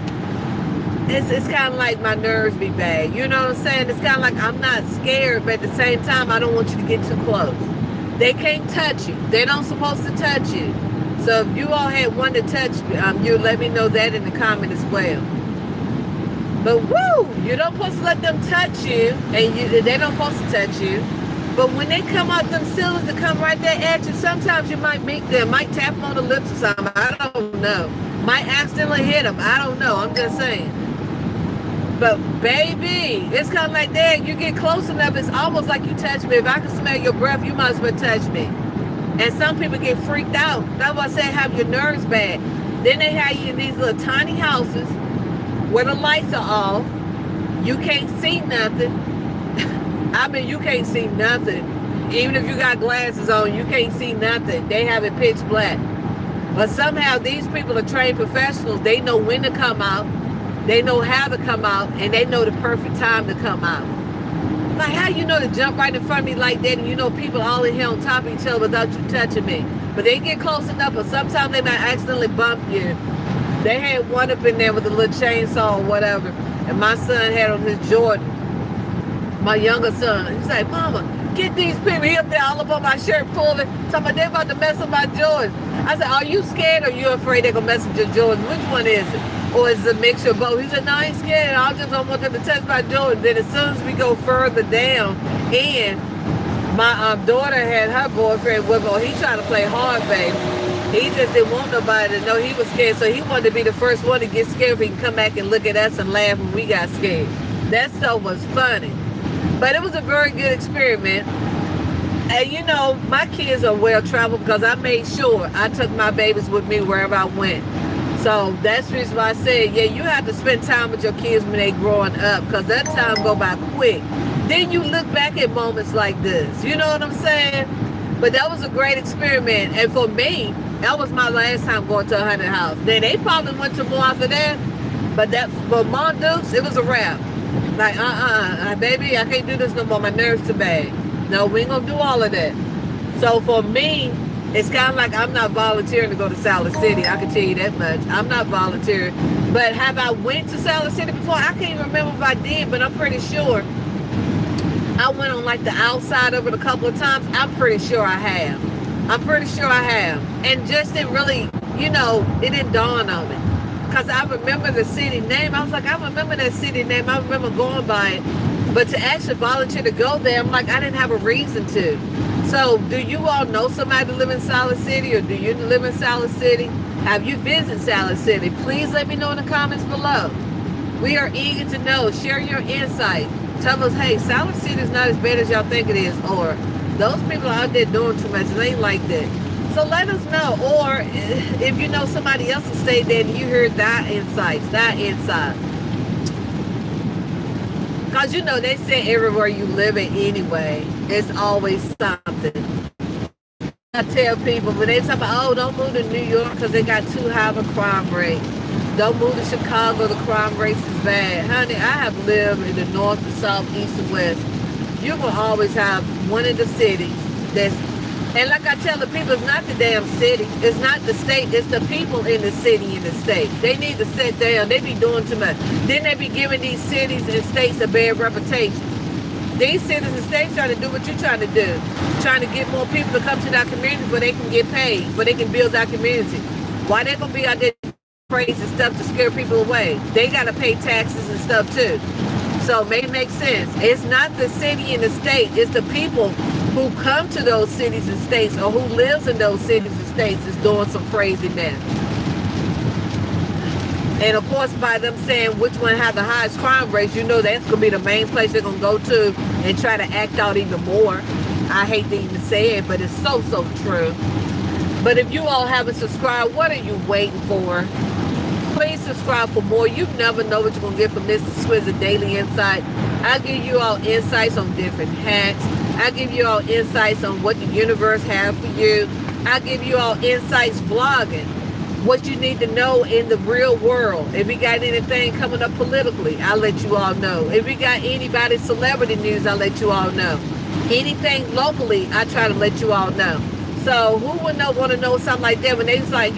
It's kind of like my nerves be bad. You know what I'm saying? It's kind of like I'm not scared, but at the same time I don't want you to get too close. They can't touch you. They're not supposed to touch you. So if you all had one to touch me, you let me know that in the comment as well. But woo, you don't supposed to let them touch you, and they don't supposed to touch you. But when they come out them ceilings to come right there at you, sometimes you might meet them, might tap them on the lips or something. I don't know. Might accidentally hit them. I don't know. I'm just saying. But baby, it's kind of like that. You get close enough, it's almost like you touch me. If I can smell your breath, you might as well touch me. And some people get freaked out. That's why I say have your nerves bad. Then they have you in these little tiny houses where the lights are off. You can't see nothing. I mean, you can't see nothing. Even if you got glasses on, you can't see nothing. They have it pitch black. But somehow these people are trained professionals. They know when to come out. They know how to come out. And they know the perfect time to come out. Like, how you know to jump right in front of me like that, and you know people all in here on top of each other without you touching me? But they get close enough, but sometimes they might accidentally bump you. They had one up in there with a little chainsaw or whatever, and my son had on his Jordan. My younger son, he's like, Mama, get these people. He up there all up on my shirt pulling, talking about they about to mess with my Jordans. I said, are you scared or you afraid they're going to mess with your Jordans? Which one is it? Or is it a mixture of both? He said, no, I ain't scared. I just don't want them to touch my Jordans. Then as soon as we go further down, and my daughter had her boyfriend with her, he tried to play hard, baby. He just didn't want nobody to know he was scared, so he wanted to be the first one to get scared if he can come back and look at us and laugh when we got scared. That stuff was funny. But it was a very good experiment. And you know, my kids are well traveled because I made sure I took my babies with me wherever I went. So that's the reason why I said, yeah, you have to spend time with your kids when they growing up, because that time go by quick. Then you look back at moments like this. You know what I'm saying? But that was a great experiment. And for me, that was my last time going to a haunted house. Then they probably went to more after that. But that for Mont Dukes, it was a wrap. Like, baby, I can't do this no more. My nerves too bad. No, we ain't gonna do all of that. So for me, it's kind of like I'm not volunteering to go to Siler City. I can tell you that much. I'm not volunteering. But have I went to Siler City before? I can't even remember if I did, but I'm pretty sure I went on like the outside of it a couple of times. I'm pretty sure I have. I'm pretty sure I have. And just didn't really, it didn't dawn on me. Because I remember the city name. I was like, I remember that city name. I remember going by it. But to actually volunteer to go there, I'm like, I didn't have a reason to. So do you all know somebody that live in Siler City, or do you live in Siler City? Have you visited Siler City? Please let me know in the comments below. We are eager to know. Share your insight. Tell us, hey, Siler City is not as bad as y'all think it is, or those people are out there doing too much. It ain't like that. So let us know. Or if you know somebody else who stayed there and you heard that insight. Because they say everywhere you live in anyway, it's always something. I tell people when they talk about, oh, don't move to New York because they got too high of a crime rate. Don't move to Chicago, the crime rate is bad. Honey, I have lived in the north, the south, east, and west. You will always have one of the cities that's, and like I tell the people, it's not the damn city. It's not the state. It's the people in the city and the state. They need to sit down. They be doing too much. Then they be giving these cities and states a bad reputation. These cities and states trying to do what you're trying to do. Trying to get more people to come to that community where they can get paid, where they can build that community. Why they gonna be out there crazy stuff to scare people away? They gotta pay taxes and stuff too. So make it make sense. It's not the city and the state. It's the people who come to those cities and states, or who lives in those cities and states, is doing some craziness. And of course, by them saying which one has the highest crime rates, that's going to be the main place they're going to go to and try to act out even more. I hate to even say it, but it's so true. But if you all haven't subscribed, what are you waiting for? Please subscribe for more. You never know what you're going to get from this Exquisite Daily Insight. I give you all insights on different hacks. I give you all insights on what the universe has for you. I give you all insights vlogging, what you need to know in the real world. If we got anything coming up politically, I'll let you all know. If we got anybody celebrity news, I'll let you all know. Anything locally, I try to let you all know. So who would want to know something like that when they was like,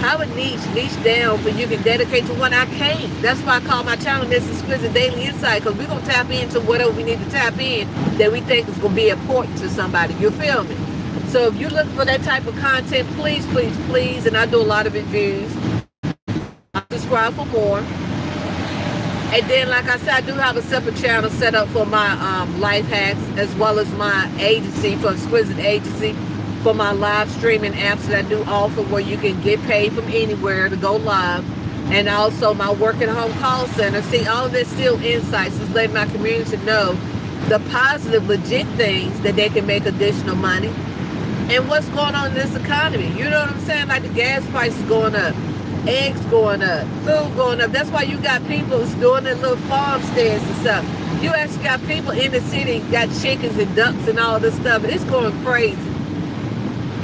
how would niche down for you can dedicate to one? I can't. That's why I call my channel This Exquisite Daily Insight, because we're going to tap into whatever we need to tap in that we think is going to be important to somebody. You feel me? So if you're looking for that type of content, please, and I do a lot of reviews, subscribe for more. And then, like I said, I do have a separate channel set up for my life hacks, as well as my agency, for Exquisite Agency, for my live streaming apps that I do offer, where you can get paid from anywhere to go live. And also my work at home call center. See, all of this still insights, is letting my community know the positive, legit things that they can make additional money. And what's going on in this economy. You know what I'm saying? Like the gas prices going up, eggs going up, food going up. That's why you got people doing their little farmsteads and stuff. You actually got people in the city, got chickens and ducks and all this stuff. And it's going crazy.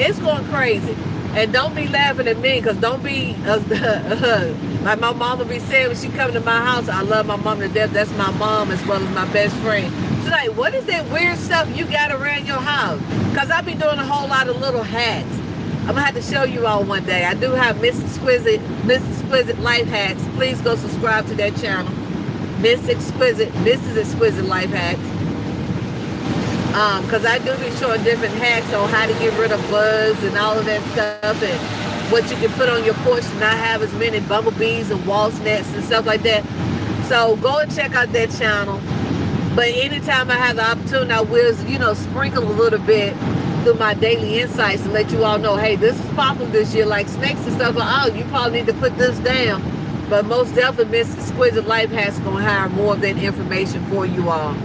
It's going crazy. And don't be laughing at me, because don't be like my mama be saying when she come to my house. I love my mom to death. That's my mom as well as my best friend. She's like, what is that weird stuff you got around your house? Because I be doing a whole lot of little hacks. I'm gonna have to show you all one day. I do have Miss Exquisite Life Hacks. Please go subscribe to that channel. Mrs. Exquisite Life Hacks. Because I do be showing different hacks on how to get rid of bugs and all of that stuff, and what you can put on your porch to not have as many bumblebees and wasp nets and stuff like that. So go and check out that channel. But anytime I have the opportunity, I will, sprinkle a little bit through my daily insights and let you all know, hey, this is popular this year, like snakes and stuff. Oh, you probably need to put this down. But most definitely, Miss Exquisite Life Hacks going to hire more of that information for you all.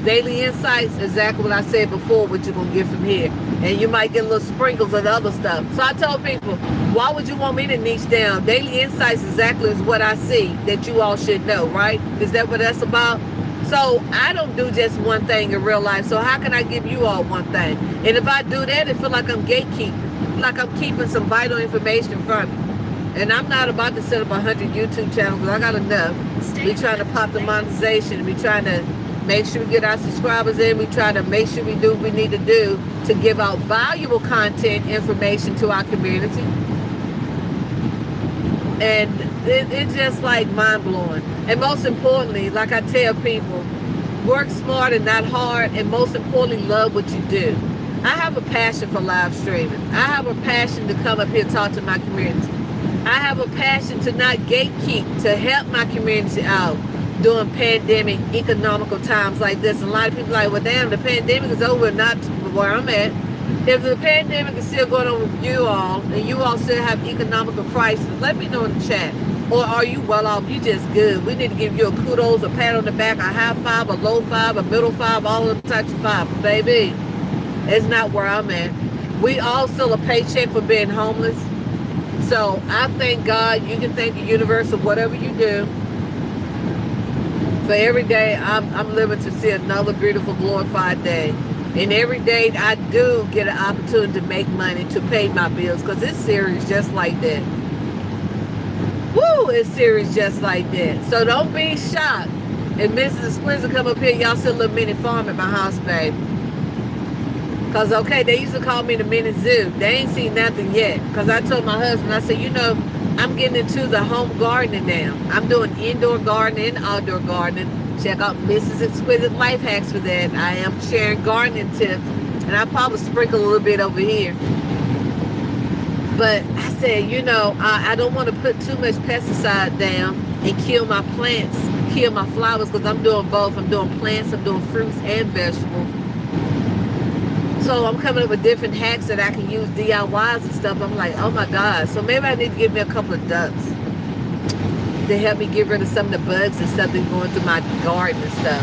Daily insights, exactly what I said before, what you're going to get from here. And you might get little sprinkles of the other stuff. So I told people, why would you want me to niche down? Daily insights exactly is what I see that you all should know, right? Is that what that's about? So I don't do just one thing in real life. So how can I give you all one thing? And if I do that, it feel like I'm gatekeeping, like I'm keeping some vital information from you. And I'm not about to set up 100 YouTube channels because I got enough. We trying to pop the monetization. We trying to make sure we get our subscribers in. We try to make sure we do what we need to do to give out valuable content information to our community. And it's just like mind-blowing. And most importantly, like I tell people, work smart and not hard, and most importantly, love what you do. I have a passion for live streaming. I have a passion to come up here and talk to my community. I have a passion to not gatekeep, to help my community out during pandemic, economical times like this. And a lot of people are like, well, damn, the pandemic is over, not where I'm at. If the pandemic is still going on with you all, and you all still have economical crisis, let me know in the chat. Or are you well off? You just good. We need to give you a kudos, a pat on the back, a high five, a low five, a middle five, all of the types of five. Baby, it's not where I'm at. We all still a paycheck for being homeless. So I thank God. You can thank the universe or whatever you do. For every day I'm living to see another beautiful glorified day. And every day I do get an opportunity to make money to pay my bills, because it's serious just like that. Woo, it's serious just like that. So don't be shocked if Mrs. Squizzer come up here, y'all see a little mini farm at my house, babe. Because, okay, they used to call me the mini zoo. They ain't seen nothing yet. Because I told my husband, I said, you know, I'm getting into the home gardening now. I'm doing indoor gardening and outdoor gardening. Check out Mrs. Exquisite Life Hacks for that. I am sharing gardening tips. And I probably sprinkle a little bit over here. But I said, you know, I don't want to put too much pesticide down and kill my plants, kill my flowers, because I'm doing both. I'm doing plants, I'm doing fruits and vegetables. So I'm coming up with different hacks that I can use, DIYs and stuff. I'm like, oh my God. So maybe I need to give me a couple of ducks to help me get rid of some of the bugs and stuff that's going through my garden and stuff.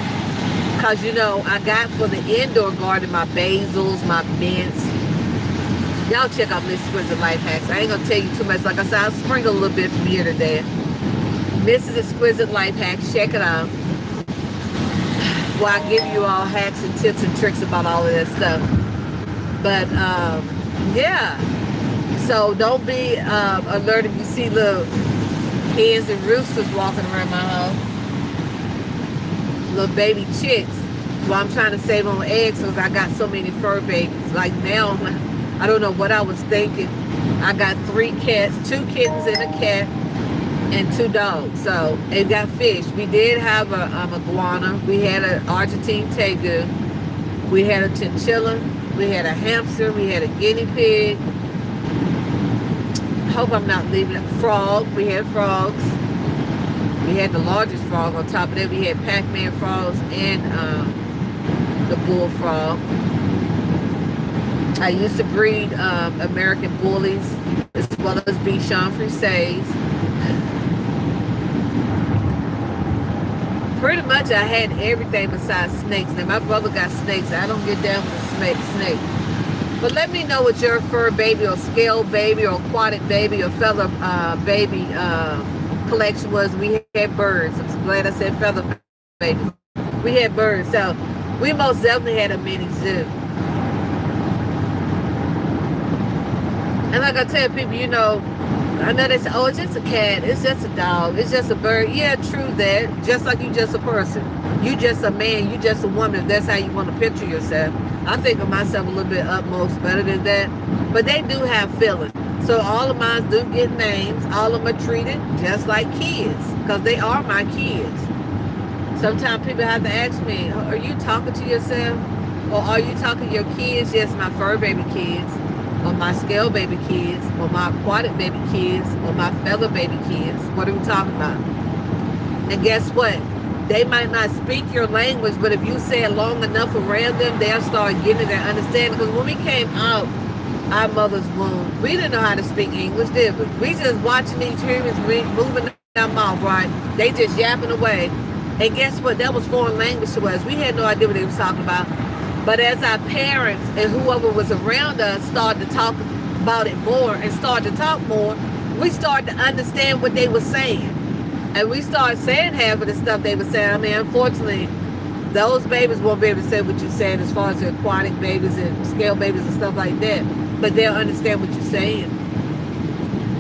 Because, you know, I got for the indoor garden my basils, my mints. Y'all check out Miss Exquisite Life Hacks. I ain't going to tell you too much. Like I said, I'll sprinkle a little bit from here to there. Mrs. Exquisite Life Hacks. Check it out. Well, I give you all hacks and tips and tricks about all of that stuff. But, yeah. So don't be alert if you see little hens and roosters walking around my house. Little baby chicks. Well, I'm trying to save on eggs because I got so many fur babies. Like now, I don't know what I was thinking. I got 3 cats, 2 kittens and a cat, and 2 dogs. So it got fish. We did have a iguana. We had an Argentine tegu. We had a chinchilla. We had a hamster. We had a guinea pig. Hope I'm not leaving it. Frog. We had frogs. We had the largest frog. On top of that, we had Pac-Man frogs and the bullfrog. I used to breed American bullies as well as Bichon Frises. Pretty much I had everything besides snakes. Now my brother got snakes. I don't get down with the snake. But let me know what your fur baby or scale baby or aquatic baby or feather baby collection was. We had birds. I'm glad I said feather baby. We had birds. So we most definitely had a mini zoo. And like I tell people, you know, I know they say, oh, it's just a cat, it's just a dog, it's just a bird. Yeah, true that. Just like you just a person. You just a man, you just a woman, if that's how you want to picture yourself. I think of myself a little bit utmost better than that. But they do have feelings. So all of mine do get names. All of them are treated just like kids, because they are my kids. Sometimes people have to ask me, are you talking to yourself? Or are you talking to your kids? Yes, my fur baby kids. Or my scale baby kids, or my aquatic baby kids, or my feather baby kids. What are we talking about? And guess what? They might not speak your language, but if you say it long enough around them, they'll start getting it and understanding. Because when we came out our mother's womb, we didn't know how to speak English, did we? We just watching these humans moving their mouth, right? They just yapping away. And guess what? That was foreign language to us. We had no idea what they was talking about. But as our parents and whoever was around us started to talk about it more and started to talk more, we started to understand what they were saying. And we started saying half of the stuff they were saying. I mean, unfortunately, those babies won't be able to say what you're saying as far as the aquatic babies and scale babies and stuff like that. But they'll understand what you're saying.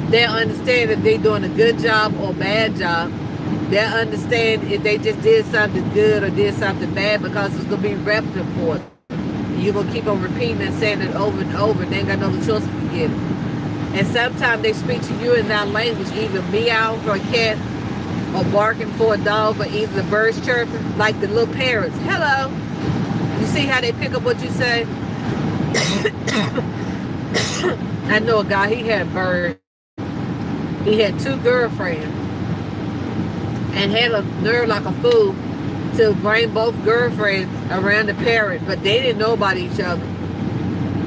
They'll understand if they're doing a good job or a bad job. They'll understand if they just did something good or did something bad, because it's going to be repetitive for it. You're going to keep on repeating and saying it over and over. They ain't got no other choice to get it. And sometimes they speak to you in that language, either meow for a cat or barking for a dog, or either the birds chirping, like the little parrots. Hello. You see how they pick up what you say? I know a guy, he had a bird. He had 2 girlfriends and had a nerve like a fool to bring both girlfriends around the parrot, but they didn't know about each other.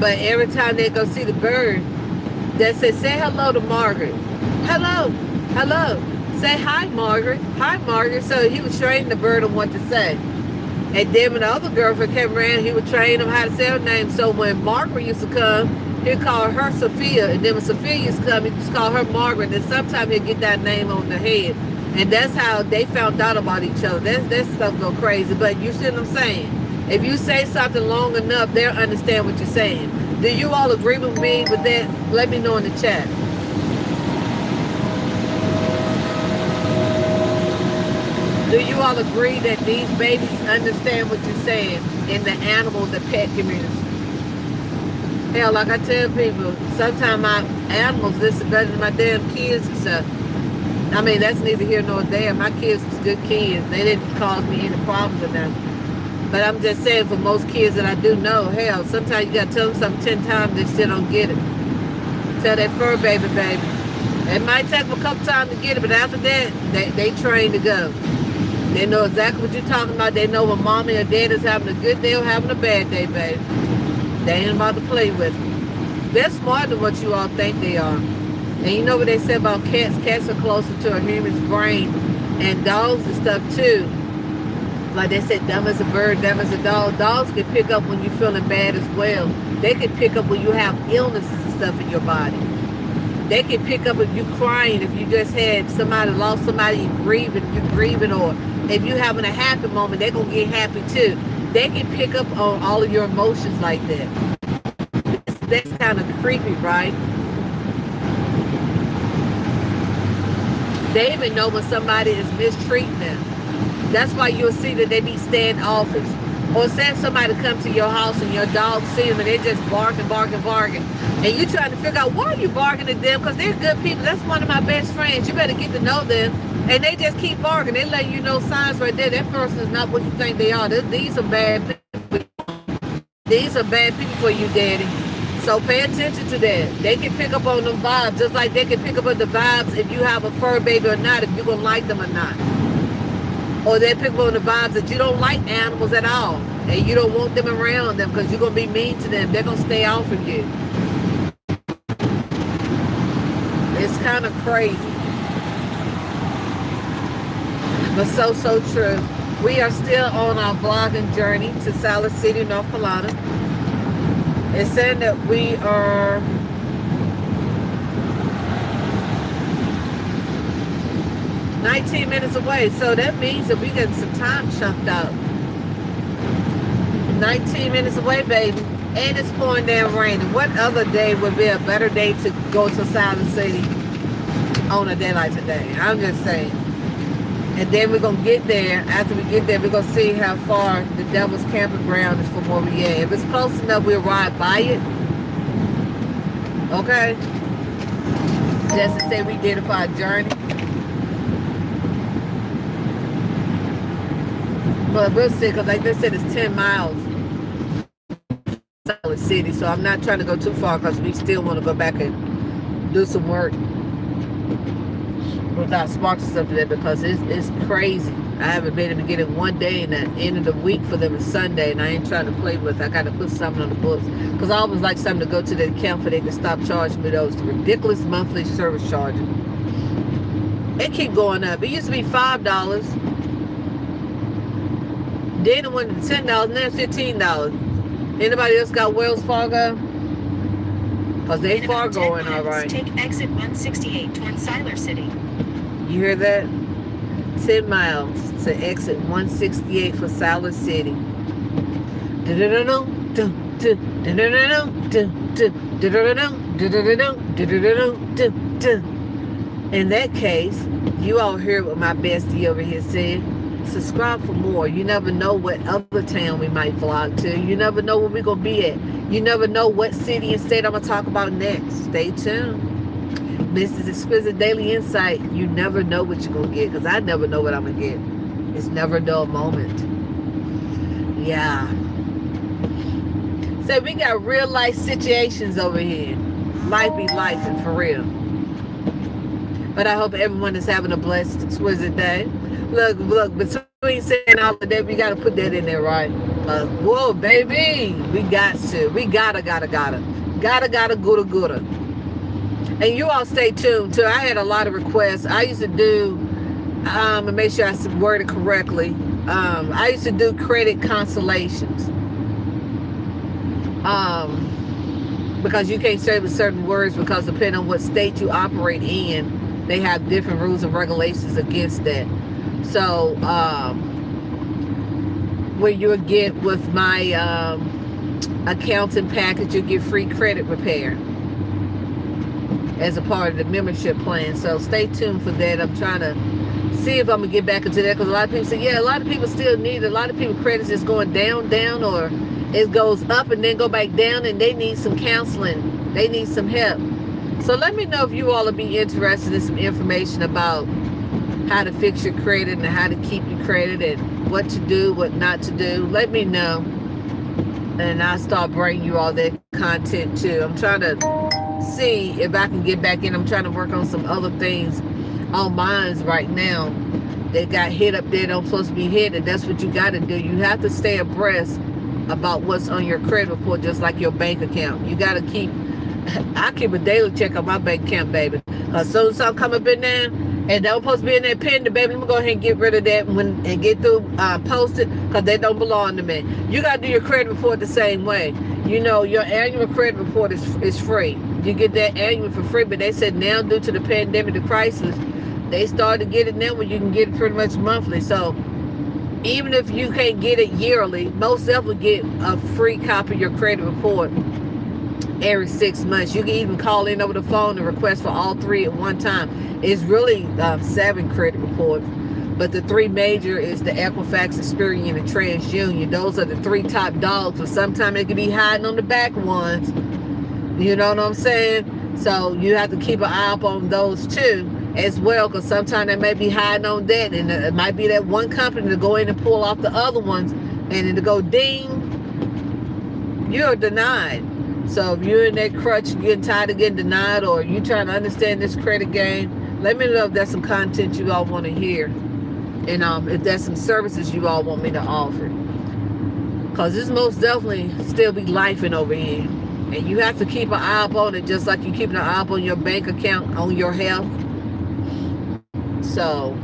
But every time they go see the bird, they say hello to Margaret. Hello, hello. Say hi, Margaret. Hi, Margaret. So he was training the bird on what to say. And then when the other girlfriend came around, he would train them how to say her name. So when Margaret used to come, he'd call her Sophia. And then when Sophia used to come, he'd just call her Margaret. And sometimes he'd get that name on the head. And that's how they found out about each other. That stuff go crazy. But you see what I'm saying? If you say something long enough, they'll understand what you're saying. Do you all agree with me with that? Let me know in the chat. Do you all agree that these babies understand what you're saying in the animal, the pet community? Hell, like I tell people, sometimes my animals listen better than my damn kids and stuff. I mean, that's neither here nor there. My kids was good kids. They didn't cause me any problems or nothing. But I'm just saying, for most kids that I do know, hell, sometimes you got to tell them something 10 times, they still don't get it. Tell that fur baby. It might take them a couple times to get it, but after that, they train to go. They know exactly what you're talking about. They know when mommy or dad is having a good day or having a bad day, baby. They ain't about to play with it. They're smarter than what you all think they are. And you know what they say about cats? Cats are closer to a human's brain, and dogs and stuff too. Like they said, dumb as a bird, dumb as a dog. Dogs can pick up when you're feeling bad as well. They can pick up when you have illnesses and stuff in your body. They can pick up if you're crying, if you just had somebody, lost somebody, you're grieving, or if you're having a happy moment, they're going to get happy too. They can pick up on all of your emotions like that. That's kind of creepy, right? They even know when somebody is mistreating them. That's why you'll see that they be standoffish. Or say if somebody come to your house and your dog see them and they just barking. And you trying to figure out why you barking at them, because they're good people. That's one of my best friends. You better get to know them. And they just keep barking. They let you know signs right there. That person is not what you think they are. These are bad people. These are bad people for you, Daddy. So pay attention to that. They can pick up on them vibes, just like they can pick up on the vibes if you have a fur baby or not, if you're going to like them or not. Or they pick up on the vibes that you don't like animals at all. And you don't want them around them because you're going to be mean to them. They're going to stay off of you. It's kind of crazy. But so true. We are still on our vlogging journey to Siler City, North Carolina. It's saying that we are 19 minutes away. So that means that we getting some time chunked out. 19 minutes away, baby. And it's pouring down raining. What other day would be a better day to go to Siler City on a day like today? I'm just saying. And then we're going to get there. After we get there, we're going to see how far the Devil's Campground is from where we at. If it's close enough, we'll ride by it. Okay? Just to say we did it for our journey. But we'll see, because like they said, it's 10 miles. Siler City. So I'm not trying to go too far because we still want to go back and do some work with our sparks and stuff today, because it's crazy. I haven't been able to get it one day, and the end of the week for them is Sunday, and I ain't trying to play with it. I got to put something on the books, because I always like something to go to the account for they can stop charging me those ridiculous monthly service charges. It keep going up. It used to be $5. Then it went to $10, now $15. Anybody else got Wells Fargo? Because they In far about 10 going, all miles, right. take exit 168 towards Siler City. You hear that? 10 miles to exit 168 for Siler City. In that case, you all heard what my bestie over here said. Subscribe for more. You never know what other town we might vlog to. You never know where we're going to be at. You never know what city and state I'm going to talk about next. Stay tuned. Mrs. Exquisite Daily Insight. You never know what you're going to get, because I never know what I'm going to get. It's never a dull moment. Yeah. So we got real life situations over here. Life be life, and for real. But I hope everyone is having a blessed, exquisite day. Look, between saying all of that, we got to put that in there, right? Whoa, baby. We got to. We gotta. Gotta, gooda. And you all stay tuned, too. I had a lot of requests. I used to do, and make sure I word it correctly, I used to do credit consolations. Because you can't say with certain words, because depending on what state you operate in, they have different rules and regulations against that. So, where you'll get with my accounting package, you'll get free credit repair as a part of the membership plan. So stay tuned for that. I'm trying to see if I'm gonna get back into that, because a lot of people say, yeah, a lot of people still need it. A lot of people credits is going down, or it goes up and then go back down, and they need some counseling. They need some help. So let me know if you all will be interested in some information about how to fix your credit and how to keep your credit and what to do, what not to do. Let me know, and I'll start bringing you all that content too. I'm trying to see if I can get back in. I'm trying to work on some other things on mine right now. They got hit up there, don't supposed to be hit, and that's what you got to do. You have to stay abreast about what's on your credit report, just like your bank account. You got to keep, I keep a daily check on my bank account, baby. As soon as something come up in there, and they're supposed to be in that pending, baby, let me go ahead and get rid of that and get through, post it, because they don't belong to me. You got to do your credit report the same way. You know, your annual credit report is free. You get that annual for free, but they said now, due to the pandemic, the crisis, they started to get it now where you can get it pretty much monthly. So even if you can't get it yearly, most definitely get a free copy of your credit report every 6 months. You can even call in over the phone and request for all three at one time. It's really 7 credit reports, but the 3 major is the Equifax, Experian, and TransUnion. Those are the 3 top dogs, but sometimes they can be hiding on the back ones. You know what I'm saying? So you have to keep an eye up on those too as well, because sometimes they may be hiding on that, and it might be that one company to go in and pull off the other ones, and then to go ding, you're denied. So if you're in that crutch, you're getting tired of getting denied, or you trying to understand this credit game, let me know if there's some content you all want to hear, and if there's some services you all want me to offer, because this most definitely still be lifing over here, and you have to keep an eye up on it, just like you keeping an eye up on your bank account, on your health. So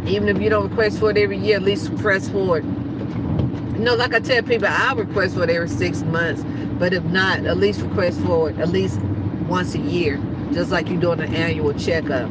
even if you don't request for it every year, at least press for it. You know, like I tell people, I request for it every 6 months, but if not, at least request for it at least once a year, just like you're doing an annual checkup.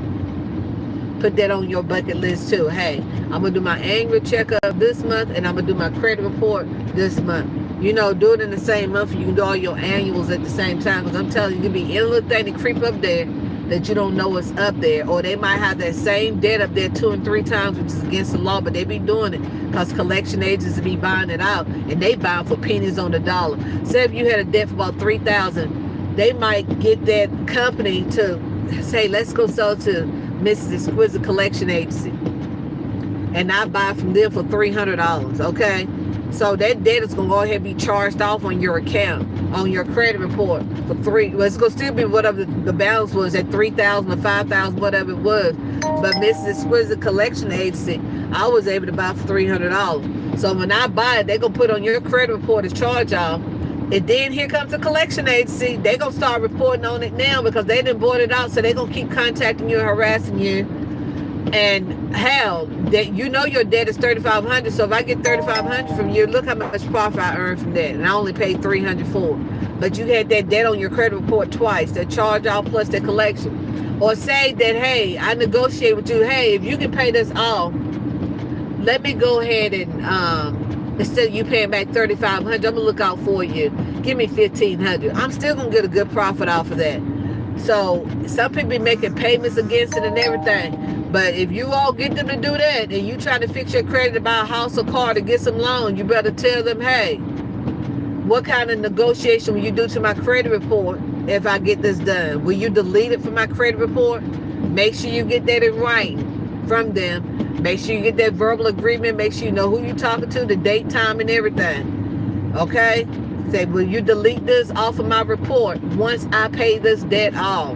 Put that on your bucket list too. Hey, I'm gonna do my annual checkup this month, and I'm gonna do my credit report this month. You know, do it in the same month. You can do all your annuals at the same time, because I'm telling you, there be any little thing that creep up there that you don't know what's up there, or they might have that same debt up there 2 and 3 times, which is against the law, but they be doing it because collection agents be buying it out, and they buy for pennies on the dollar. Say if you had a debt for about $3,000, they might get that company to say, let's go sell to Mrs. Exquisite Collection Agency, and I buy from them for $300, okay? So that debt is going to go ahead and be charged off on your account, on your credit report for well, it's going to still be whatever the balance was at $3,000 or $5,000, whatever it was. But Mrs. Exquisite Collection Agency, I was able to buy for $300. So when I buy it, they're going to put on your credit report as charge off. And then here comes the collection agency. They're going to start reporting on it now, because they didn't bought it out. So they're going to keep contacting you and harassing you. And hell, that you know your debt is $3,500. So if I get $3,500 from you, look how much profit I earned from that, and I only paid $300 for it. But you had that debt on your credit report twice, the charge off plus the collection. Or say that, hey, I negotiate with you, hey, if you can pay this off, let me go ahead and instead of you paying back $3,500, I'm gonna look out for you. Give me $1,500. I'm still gonna get a good profit off of that. So some people be making payments against it and everything. But if you all get them to do that and you try to fix your credit to buy a house or car to get some loan, you better tell them, hey, what kind of negotiation will you do to my credit report if I get this done? Will you delete it from my credit report? Make sure you get that in writing from them. Make sure you get that verbal agreement. Make sure you know who you're talking to, the date, time, and everything. Okay? Say, will you delete this off of my report once I pay this debt off?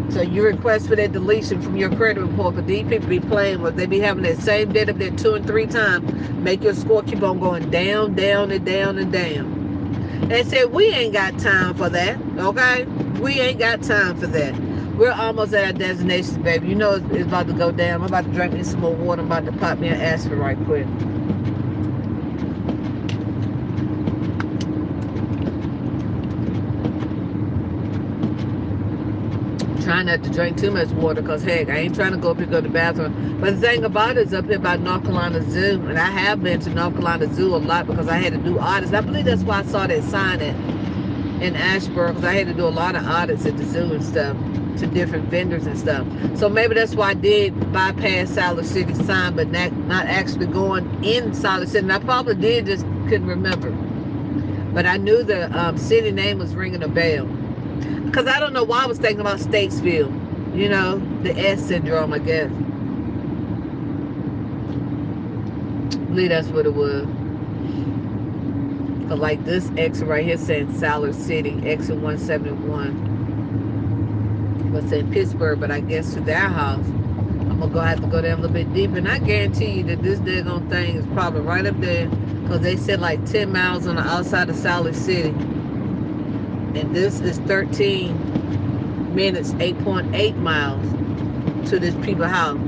So you request for that deletion from your credit report, but these people be playing with, they be having that same debt up there 2 and 3 times, make your score keep on going down, down, and down, and down. They said, we ain't got time for that, okay? We ain't got time for that. We're almost at our destination, baby. You know it's about to go down. I'm about to drink me some more water. I'm about to pop me an aspirin right quick. Trying not to drink too much water because, heck, I ain't trying to go up here and go to the bathroom. But the thing about it is up here by North Carolina Zoo, and I have been to North Carolina Zoo a lot because I had to do audits. I believe that's why I saw that sign in Ashburn, because I had to do a lot of audits at the zoo and stuff to different vendors and stuff. So maybe that's why I did bypass Siler City sign, but not actually going in Siler City. And I probably did, just couldn't remember. But I knew the city name was ringing a bell. Because I don't know why I was thinking about Statesville. You know, the S syndrome, I guess. I believe that's what it was. But like this exit right here saying Siler City, exit 171. But saying Pittsburgh, but I guess to their house, I'm going to have to go down a little bit deeper. And I guarantee you that this daggone thing is probably right up there. Because they said like 10 miles on the outside of Siler City. And this is 13 minutes, 8.8 miles to this people's house.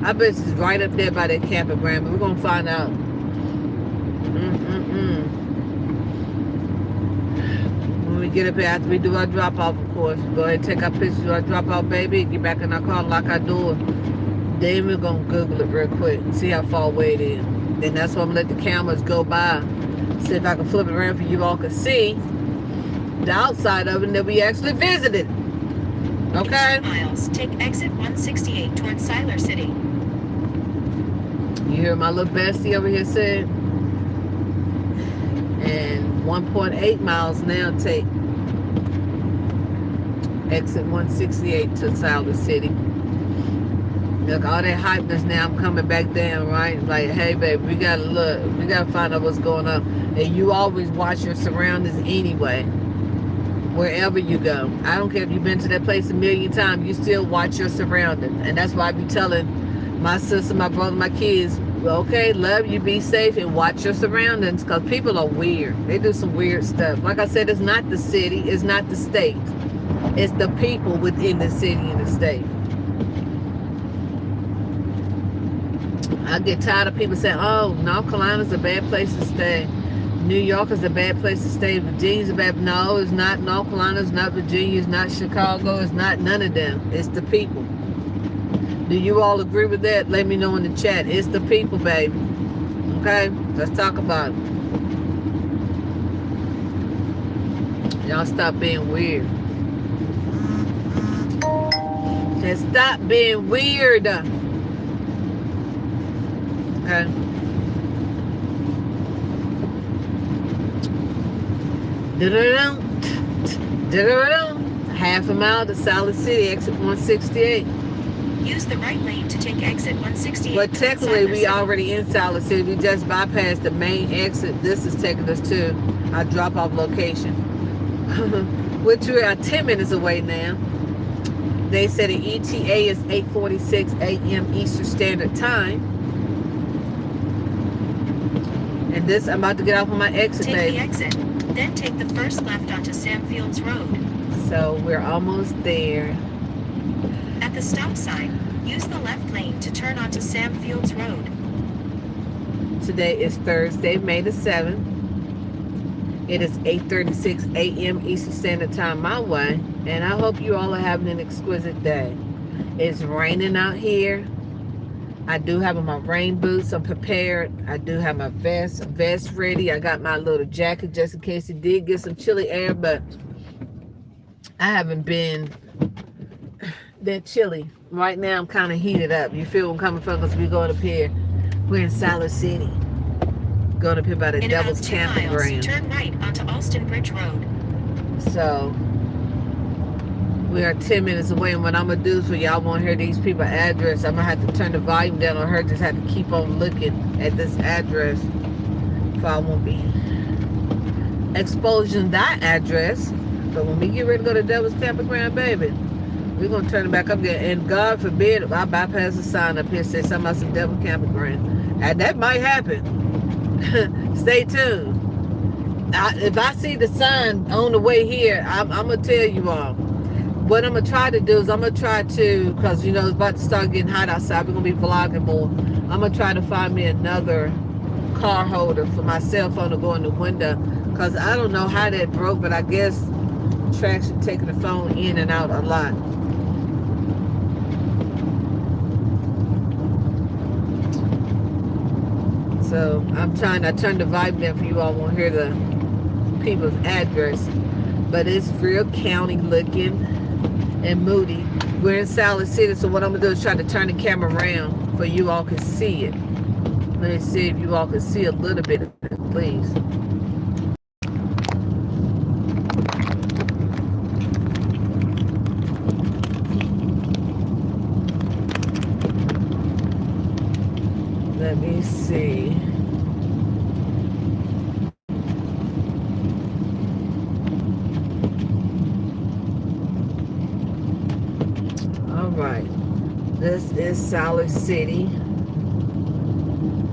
I bet it's right up there by that campground, but we're going to find out. When we get up here, after we do our drop-off, of course, go ahead and take our pictures, do our drop-off, baby, get back in our car, lock our door. Then we're going to Google it real quick and see how far away it is. Then that's why I'm going to let the cameras go by. See if I can flip it around for you all can see the outside of it that we actually visited. Okay? 2 miles, take exit 168 towards Siler City. You hear my little bestie over here saying? And 1.8 miles now take exit 168 to Siler City. Look, all that hypeness now, I'm coming back down, right? Like, hey, baby, we gotta look. We gotta find out what's going on. And you always watch your surroundings anyway. Wherever you go. I don't care if you've been to that place a million times, you still watch your surroundings. And that's why I be telling my sister, my brother, my kids, okay, love you, be safe, and watch your surroundings, because people are weird. They do some weird stuff. Like I said, it's not the city, it's not the state. It's the people within the city and the state. I get tired of people saying, oh, North Carolina's a bad place to stay. New York is a bad place to stay. Virginia's a bad... No, it's not North Carolina. It's not Virginia. It's not Chicago. It's not none of them. It's the people. Do you all agree with that? Let me know in the chat. It's the people, baby. Okay? Let's talk about it. Y'all stop being weird. Just stop being weird. Okay? Half a mile to Siler City, exit 168. Use the right lane to take exit 168. But technically, we City. already in Siler City. We just bypassed the main exit. This is taking us to our drop-off location, which we are 10 minutes away now. They said the ETA is 8:46 a.m. Eastern Standard Time. And this, I'm about to get off on my exit, Take baby. the exit. Then take the first left onto Sam Fields Road. So we're almost there. At the stop sign, Use the left lane to turn onto Sam Fields Road. Today is Thursday, May the 7th. It is 8:36 a.m. Eastern Standard Time my way, and I hope you all are having an exquisite day. It's raining out here. I do have on my rain boots. I'm prepared. I do have my vest ready. I got my little jacket just in case it did get some chilly air, but I haven't been that chilly. Right now I'm kind of heated up. You feel where I'm coming from? Because we're going up here. We're in Siler City. Going up here by the Devil's Campground. Turn right onto Alston Bridge Road. So we are 10 minutes away, and what I'm gonna do is, for y'all won't hear these people's address, I'm gonna have to turn the volume down on her. Just have to keep on looking at this address, so I won't be exposing that address. But when we get ready to go to Devil's Campground, baby, we're gonna turn it back up there. And God forbid I bypass the sign up here say something about some Devil's Campground, and that might happen. Stay tuned. If I see the sign on the way here, I'm gonna tell you all. What I'm gonna try to do is because you know it's about to start getting hot outside. We're gonna be vlogging more. I'm gonna try to find me another car holder for my cell phone to go in the window, because I don't know how that broke, but I guess traction taking the phone in and out a lot. So I turned the vibe down for you all won't hear the people's address, but it's real county looking and moody. We're in Siler City, so what I'm gonna do is try to turn the camera around for you all can see it. Let me see if you all can see a little bit of it, please. Let me see. All right. This is Siler City.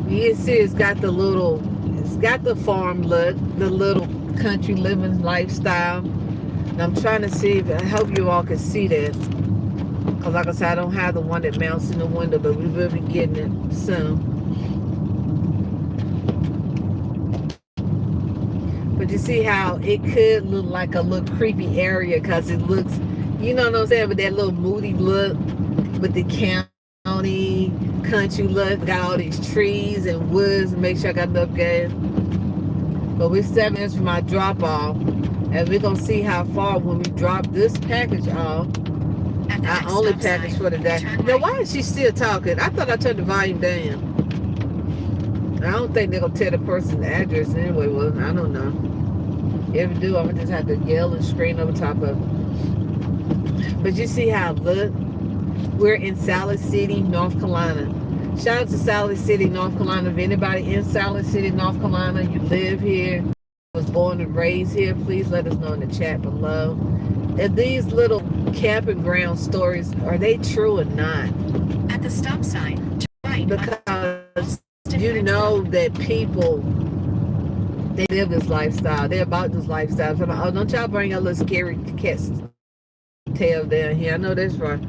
You see it's got the farm look, the little country living lifestyle. And I'm trying to see I hope you all can see that. Because like I said, I don't have the one that mounts in the window, but we will be getting it soon. But you see how it could look like a little creepy area, because it looks, you know what I'm saying, with that little moody look, with the county, country look, got all these trees and woods, and make sure I got enough gas. But we're 7 minutes from our drop off, and we're gonna see how far when we drop this package off. Our only package for the day. Now, why is she still talking? I thought I turned the volume down. I don't think they're gonna tell the person's address anyway. Well, I don't know. If they do, I'm gonna just have to yell and scream over top of it. But you see how it look? We're in Siler City, North Carolina. Shout out to Siler City, North Carolina. If anybody in Siler City, North Carolina, you live here, was born and raised here, please let us know in the chat below. If these little camping ground stories, are they true or not? At the stop sign, turn right. Because you know that people, they live this lifestyle. They're about this lifestyle. So, oh, don't y'all bring your little scary cat's tail down here. I know that's right.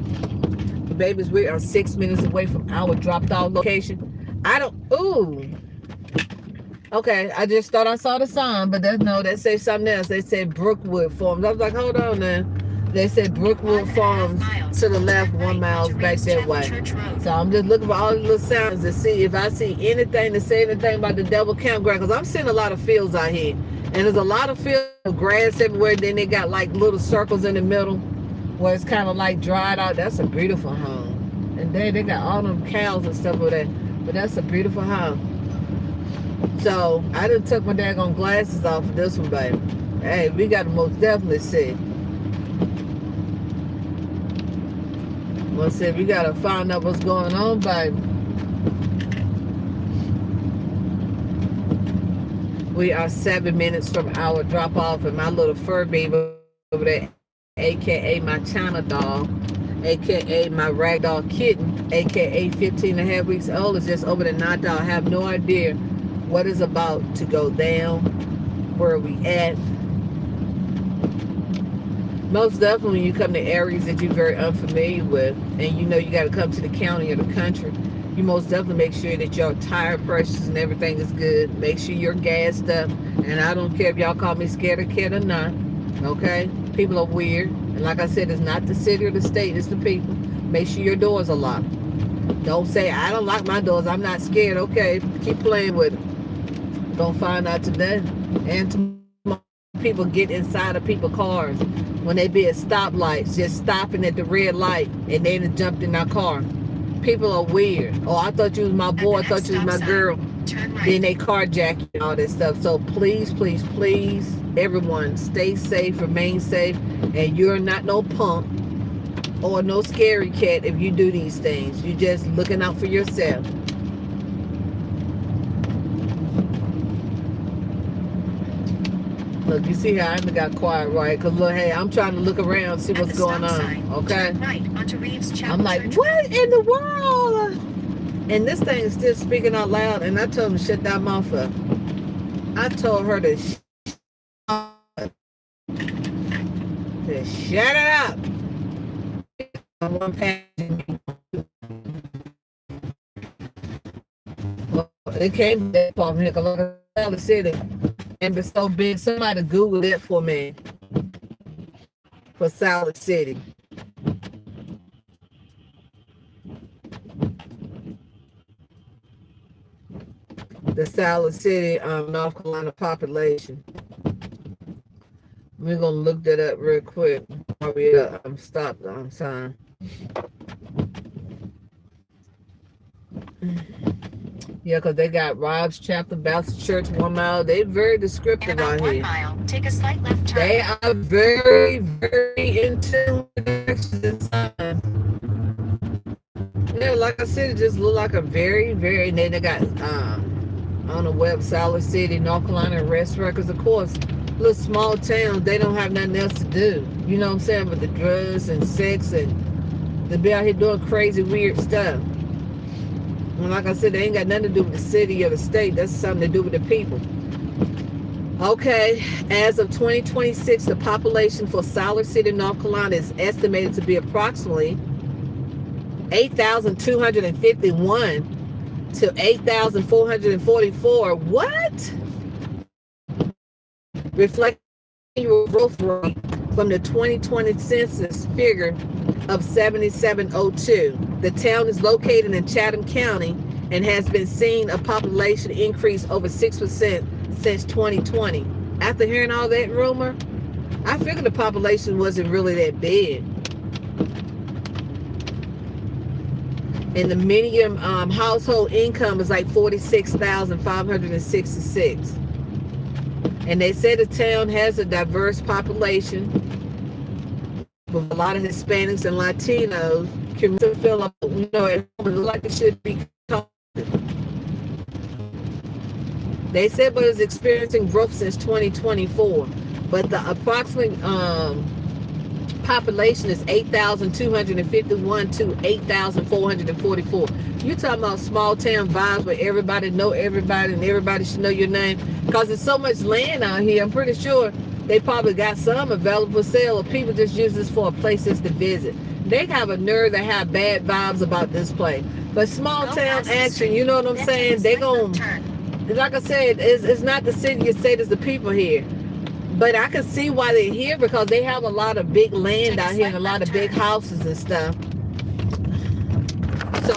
But babies, we are 6 minutes away from our dropped off location. Okay, I just thought I saw the sign, but that said something else. They said Brookwood Farms. I was like, hold on now. They said Brookwood Farms to the left, 1 mile back that way. So I'm just looking for all the little signs to see if I see anything to say anything about the Devil Campground, because I'm seeing a lot of fields out here. And there's a lot of fields of grass everywhere. Then they got like little circles in the middle where it's kind of like dried out. That's a beautiful home. And they got all them cows and stuff over there. But that's a beautiful home. So I done took my daggone glasses off for this one, baby. Hey, we got to most definitely see. Well, see, we got to find out what's going on, baby. We are 7 minutes from our drop off, and my little fur baby over there, aka my China doll, aka my ragdoll kitten, aka 15 and a half weeks old, is just over there knocked out. I have no idea what is about to go down, where we at. Most definitely when you come to areas that you're very unfamiliar with and you know you got to come to the county or the country, you most definitely make sure that your tire pressures and everything is good. Make sure you're gassed up. And I don't care if y'all call me scared or kid or not. Okay? People are weird. And like I said, it's not the city or the state, it's the people. Make sure your doors are locked. Don't say, I don't lock my doors, I'm not scared. Okay, keep playing with it. Don't find out today. And tomorrow, people get inside of people's cars when they be at stoplights, just stopping at the red light, and they done jumped in our car. People are weird. Oh, I thought you was my boy, I thought you was my girl. Turn right. Then they carjack you and all that stuff. So please, please, please, everyone, stay safe, remain safe, and you're not no punk or no scary cat if you do these things. You're just looking out for yourself. Look, you see how I got quiet, right? Because look, hey, I'm trying to look around, see what's going on, okay? Right onto Reeves Chapel I'm like, Church. what in the world? And this thing is still speaking out loud, and I told him to shut that mouth up. I told her to shut it up. Well, it came back from here, because the city, and it's so big. Somebody Google it for me. For Siler City. The Siler City, North Carolina population. We're gonna look that up real quick. I'm stopped on time. Yeah, because they got Rob's Chapel, Baptist Church, 1 mile. They very descriptive About out 1 here. mile, take a slight left turn. They are very, very in tune with directions and signs. Yeah, like I said, it just look like a very, very, and then they got on the website, Siler City, North Carolina arrest records. Of course, little small towns, they don't have nothing else to do. You know what I'm saying? But the drugs and sex, and they be out here doing crazy, weird stuff. And like I said, they ain't got nothing to do with the city or the state. That's something to do with the people. Okay, as of 2026, the population for Siler City, North Carolina is estimated to be approximately 8,251 to 8,444. What? Reflecting annual growth rate from the 2020 census figure of 7,702. The town is located in Chatham County and has been seeing a population increase over 6% since 2020. After hearing all that rumor, I figured the population wasn't really that big. And the median household income is like $46,566. And they say the town has a diverse population with a lot of Hispanics and Latinos. Can feel like, you know, like it should be. They said, but it's experiencing growth since 2024. But the approximate population is 8,251 to 8,444. You're talking about small town vibes where everybody know everybody and everybody should know your name. Because there's so much land out here, I'm pretty sure they probably got some available for sale, or people just use this for places to visit. They have a nerve to have bad vibes about this place. But small town action, you know what I'm saying? They gon', like I said, it's not the city you said, it's the people here. But I can see why they're here, because they have a lot of big land out here and a lot of big houses and stuff. So,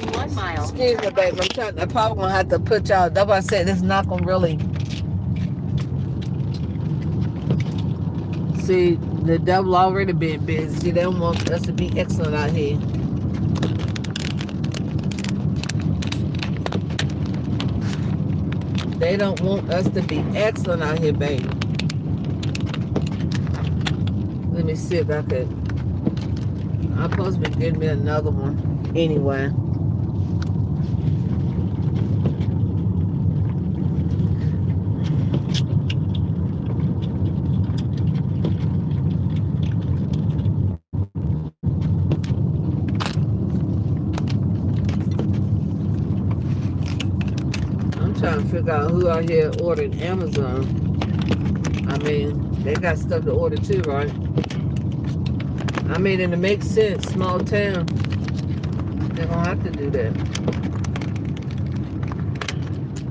In 1 mile. excuse me, baby. I'm probably gonna have to put y'all. That's why I said it's not gonna really. See, the devil already been busy. See, they don't want us to be excellent out here. They don't want us to be excellent out here, baby. Let me see if I could. I'm supposed to be getting me another one. Anyway. I'm trying to figure out who out here ordered Amazon. I mean, they got stuff to order too, right? I mean, and it makes sense. Small town. They're gonna have to do that.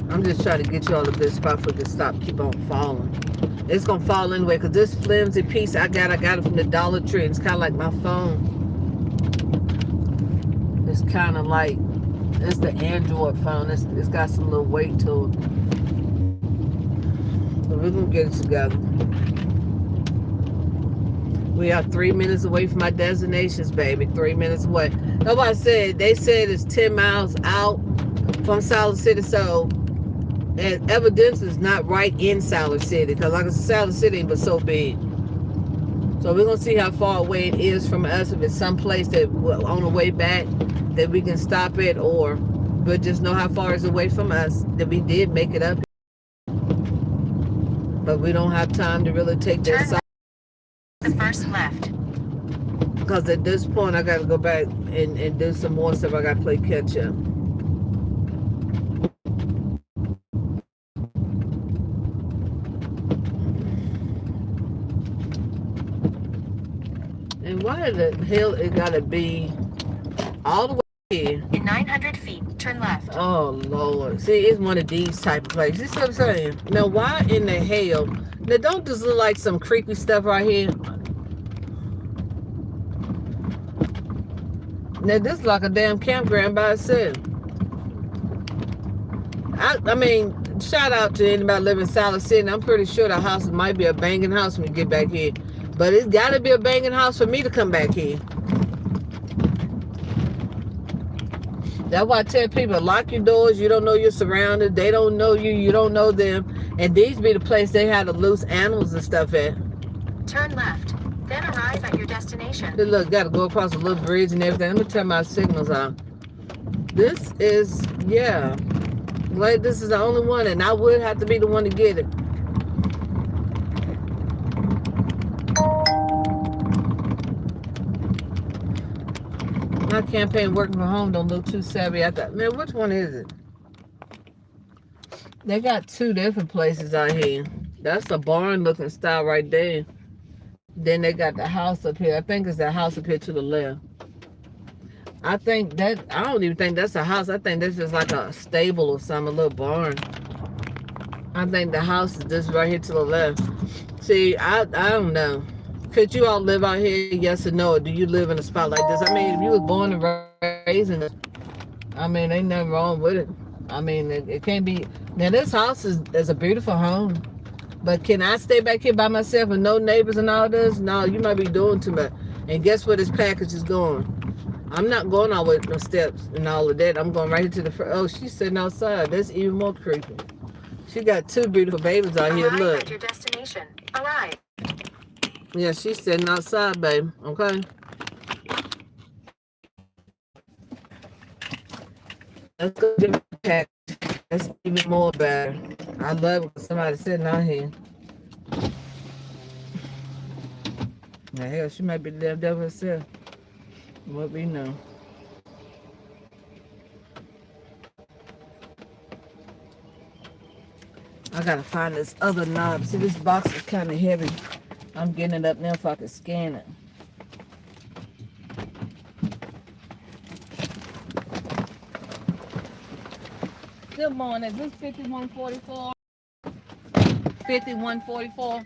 I'm just trying to get y'all a good spot for it to stop, keep on falling. It's gonna fall anyway, because this flimsy piece I got it from the Dollar Tree. It's kind of like my phone. It's kind of like, it's the Android phone. It's got some little weight to it. But we're gonna get it together. We are 3 minutes away from my destinations, baby. 3 minutes away. Nobody said, they said it's 10 miles out from Siler City, so, and evidence is not right in Siler City, because like I said, Siler City ain't but so big. So we're gonna see how far away it is from us. If it's someplace that on the way back that we can stop at, or we'll just know how far it's away from us, that we did make it up. But we don't have time to really take that side. The first left. Because at this point, I got to go back and do some more stuff. I got to play catch up. And why the hell it got to be all the way here? In 900 feet, turn left. Oh, Lord. See, it's one of these type of places. You see what I'm saying? Now, why in the hell? Now, don't this look like some creepy stuff right here? Now, this is like a damn campground by itself. I mean, shout out to anybody living in Siler City. I'm pretty sure the house might be a banging house when we get back here. But it's got to be a banging house for me to come back here. That's why I tell people, lock your doors. You don't know your surroundings. They don't know you. You don't know them. And these be the place they have the loose animals and stuff at. Turn left. Then arrive at your destination. Look, got to go across a little bridge and everything. Let me turn my signals on. This is, yeah. Like, this is the only one, and I would have to be the one to get it. My campaign working from home don't look too savvy. I thought, man, which one is it? They got two different places out here. That's the barn looking style right there. Then they got the house up here. I think it's the house up here to the left. I don't even think that's a house. I think that's just like a stable or something, a little barn. I think the house is just right here to the left. See, I don't know. Could you all live out here, yes or no? Or do you live in a spot like this? I mean, if you was born and raised in it, I mean, ain't nothing wrong with it. I mean, it can't be. Now, this house is a beautiful home. But can I stay back here by myself with no neighbors and all this? No, you might be doing too much. And guess where this package is going? I'm not going all the way to no steps and all of that. I'm going right into the front. Oh, she's sitting outside. That's even more creepy. She got two beautiful babies out here. Look. At your destination. Arrive. Yeah, she's sitting outside, babe. Okay. Let's go get the package. That's even more better. I love it when somebody's sitting out here. Now, hell, she might be the devil herself. What we know. I gotta find this other knob. See, this box is kind of heavy. I'm getting it up now if I can scan it. Good morning. Is this 5144? 5144?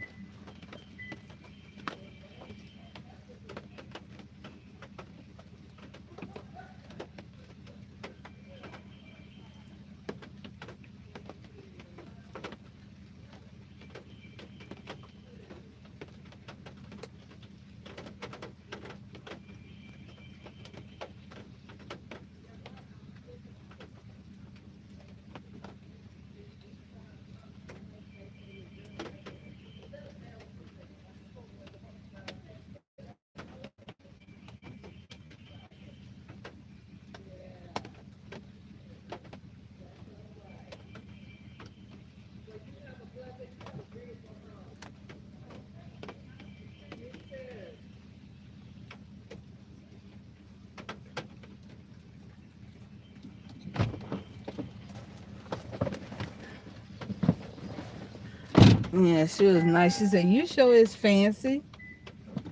Yeah, she was nice. She said, "You sure is fancy."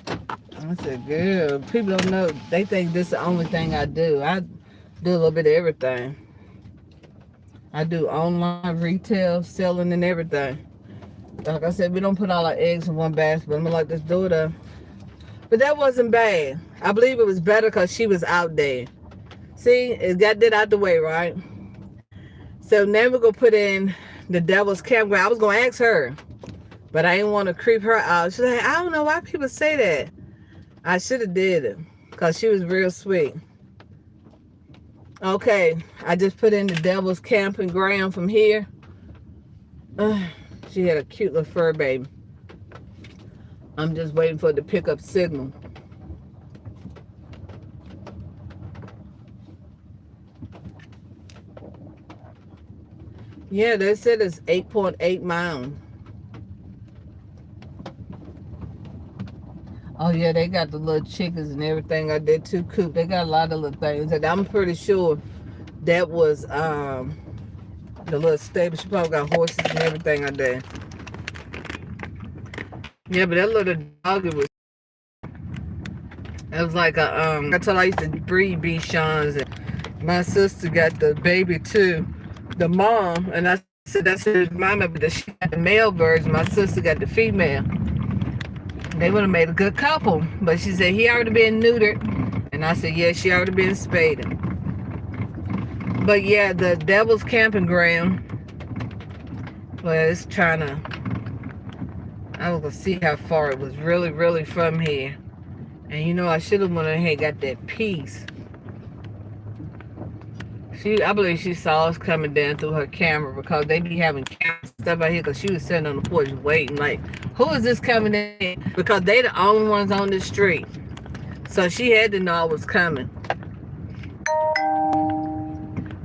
I said, "Girl, people don't know. They think this is the only thing I do. I do a little bit of everything. I do online retail, selling, and everything. Like I said, we don't put all our eggs in one basket. But I'm like, let's do it up. But that wasn't bad. I believe it was better because she was out there. See, it got that out the way, right? So now we're gonna put in the Devil's Campground. I was gonna ask her, but I didn't want to creep her out. She's like, I don't know why people say that. I should have did it because she was real sweet. Okay, I just put in the Devil's Camping Ground from here. She had a cute little fur baby. I'm just waiting for it to pick up signal. Yeah, they said it's 8.8 miles. Oh yeah, they got the little chickens and everything out there too, coop. They got a lot of little things. And I'm pretty sure that was the little stable. She probably got horses and everything out there. Yeah, but that little dog, it was like a I told her I used to breed Bichons, and my sister got the baby too, the mom, and I said that's his mama, but she got the male version. My sister got the female. They would have made a good couple, but she said he already been neutered, and I said yeah, she already been spaded. But yeah, the Devil's Camping Ground. Well, it's trying to. I was gonna see how far it was really from here. And you know, I should have went ahead and got that piece. I believe she saw us coming down through her camera because they be having camera stuff out here. Because she was sitting on the porch waiting, like, who is this coming in? Because they the only ones on the street, so she had to know I was coming.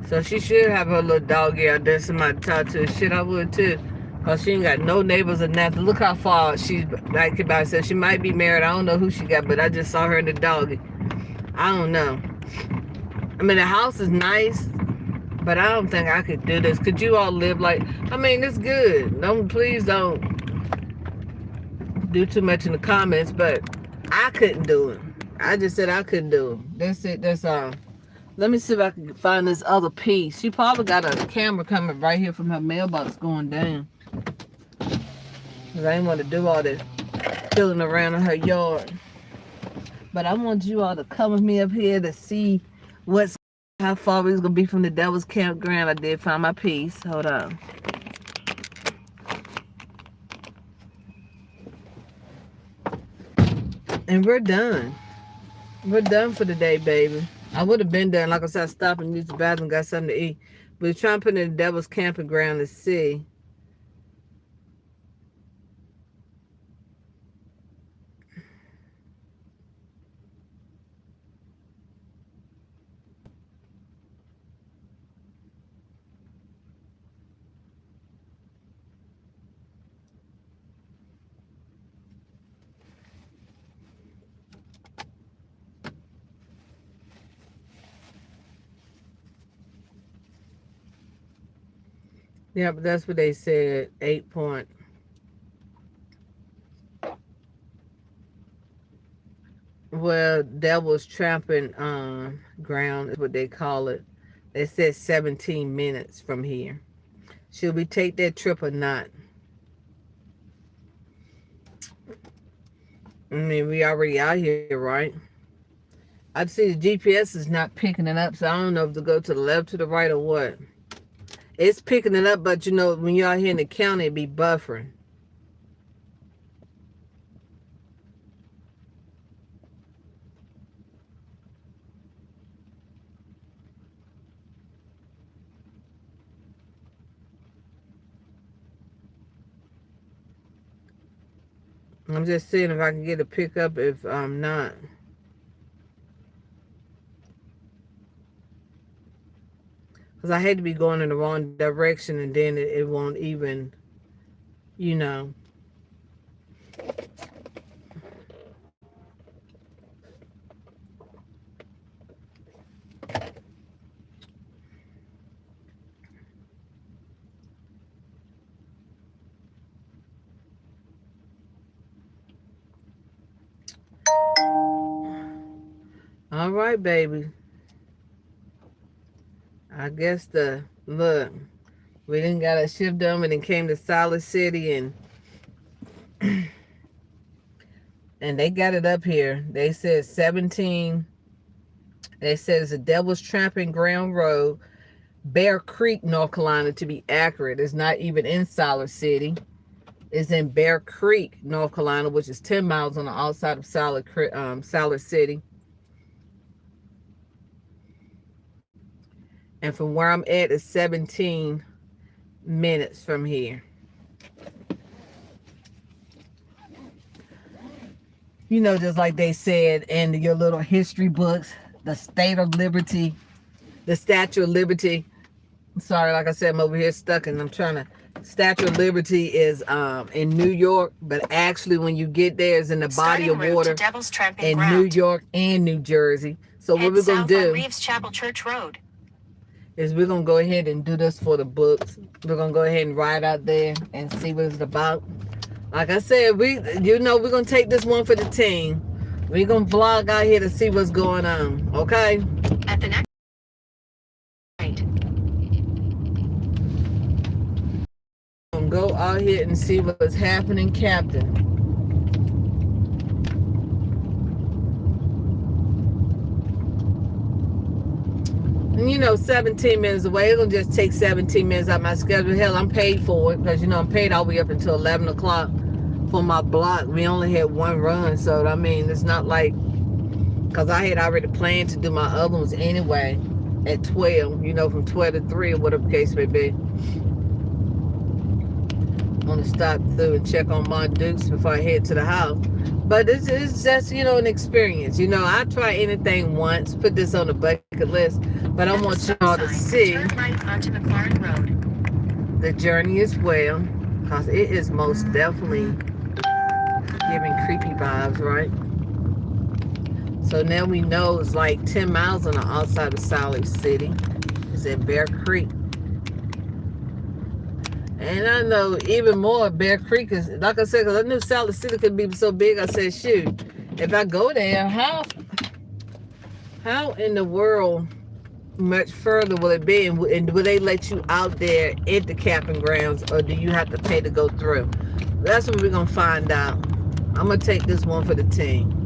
So she should have her little doggy out there. Somebody talk to her. Shit, I would too. Cause she ain't got no neighbors or nothing. Look how far she's back by herself. She might be married. I don't know who she got, but I just saw her in the doggy. I don't know. I mean, the house is nice, but I don't think I could do this. Could you all live like? I mean, it's good. Please don't do too much in the comments. But I couldn't do it. I just said I couldn't do it. That's it. That's all. Let me see if I can find this other piece. She probably got a camera coming right here from her mailbox going down. Because I didn't want to do all this filling around in her yard. But I want you all to come with me up here to see how far it's going to be from the Devil's Campground. I did find my piece. Hold on. And we're done. We're done for the day, baby. I would have been done. Like I said, I stopped and used the bathroom, got something to eat. But we're trying to put in the Devil's Camping Ground to see. Yeah, but that's what they said. 8 point. Well, Devil's Tramping Ground is what they call it. They said 17 minutes from here. Should we take that trip or not? I mean, we already out here, right? I see the GPS is not picking it up, so I don't know if to go to the left, to the right, or what. It's picking it up, but you know, when you're out here in the county, it be buffering. I'm just seeing if I can get a pickup if I'm not. Because I hate to be going in the wrong direction and then it won't even, you know. All right, baby. I guess look, we didn't got a shift done and then came to Siler City and they got it up here. They said 17. They said it's a Devil's Tramping Ground Road, Bear Creek, North Carolina, to be accurate. It's not even in Siler City. It's in Bear Creek, North Carolina, which is 10 miles on the outside of Siler City. And from where I'm at, it's 17 minutes from here. You know, just like they said in your little history books, the Statue of Liberty. Sorry, like I said, I'm over here stuck and I'm trying to. Statue of Liberty is in New York, but actually when you get there, it's in the body of water in New York and New Jersey. So what we're going to do Reeves Chapel Church Road. is we're going to go ahead and do this for the books. We're going to go ahead and ride out there and see what it's about. Like I said, we're going to take this one for the team. We're going to vlog out here to see what's going on, okay? At the next right. I'm going to go out here and see what's happening, Captain. And 17 minutes away. It's going to just take 17 minutes out of my schedule. Hell, I'm paid for it because, I'm paid all the way up until 11 o'clock for my block. We only had one run. So, it's not like, because I had already planned to do my other ones anyway at 12, from 12 to 3 or whatever the case may be. I'm going to stop through and check on my Dukes before I head to the house. But it's just, an experience. I try anything once, put this on the bucket list, but I want y'all to see right onto McLaurin Road. The journey as well, because it is most definitely giving creepy vibes, right? So now we know it's like 10 miles on the outside of Siler City. It's at Bear Creek. And I know even more Bear Creek is, like I said, because I knew Siler City could be so big, I said, shoot, if I go there, how in the world much further will it be? And will they let you out there at the camping grounds, or do you have to pay to go through? That's what we're going to find out. I'm going to take this one for the team.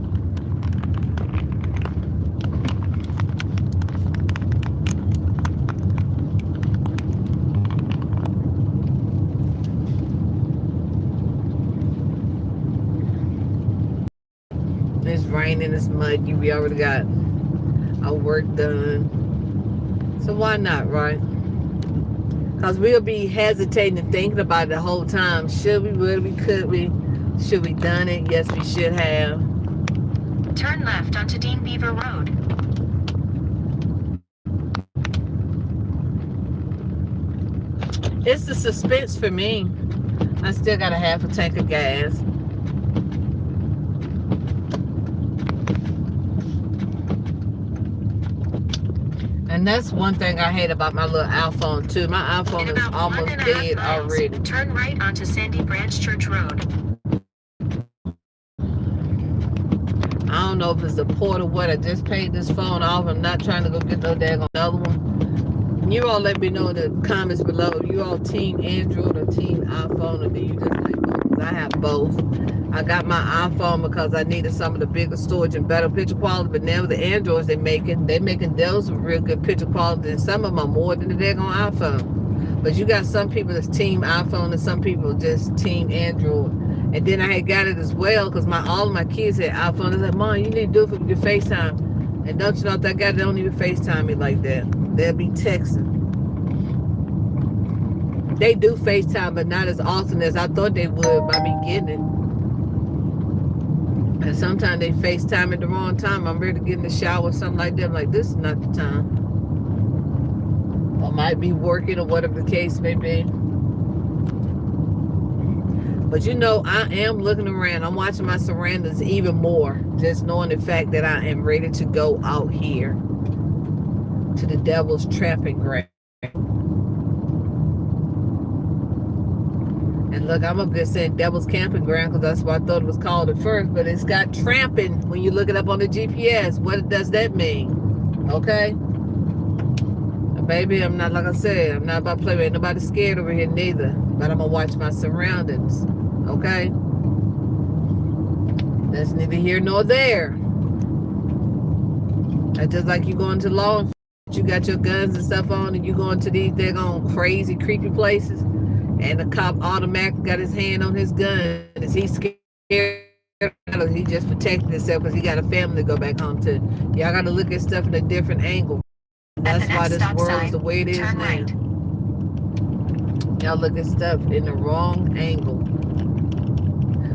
It's raining, it's muggy. We already got our work done. So why not, right? Because we'll be hesitating and thinking about it the whole time. Should we, would we, could we? Should we done it? Yes, we should have. Turn left onto Dean Beaver Road. It's the suspense for me. I still got a half a tank of gas. And that's one thing I hate about my little iPhone too. My iPhone is almost dead already. Turn right onto Sandy Branch Church Road. I don't know if it's the port or what. I just paid this phone off. I'm not trying to go get no daggone another one. You all let me know in the comments below. You all team Android or team iPhone, or do you just like both? I have both. I got my iPhone because I needed some of the bigger storage and better picture quality, but now the Androids they're making those with real good picture quality, and some of them are more than the daggone iPhone. But you got some people that's team iPhone and some people just team Android. And then I had got it as well because all of my kids had iPhone. I said, Mom, you need to do it for your FaceTime. And don't you know if I got it, they don't even FaceTime me like that. They'll be texting. They do FaceTime, but not as often as I thought they would by me getting it. And sometimes they FaceTime at the wrong time. I'm ready to get in the shower or something like that. I'm like, this is not the time. I might be working or whatever the case may be. But I am looking around. I'm watching my surroundings even more. Just knowing the fact that I am ready to go out here to the Devil's Tramping Ground. And Look, I'm up there saying Devil's Camping Ground because that's what I thought it was called at first, but it's got tramping when you look it up on the GPS. What does that mean? Okay? Baby, I'm not, like I said, I'm not about to play. Ain't nobody scared over here neither. But I'm going to watch my surroundings. Okay? That's neither here nor there. That's just like you going to law enforcement. You got your guns and stuff on and you going to these daggone crazy, creepy places. And the cop automatically got his hand on his gun. Is he scared? He just protecting himself because he got a family to go back home to. Y'all got to look at stuff in a different angle. That's why this world is the way it is now. Right. Y'all look at stuff in the wrong angle.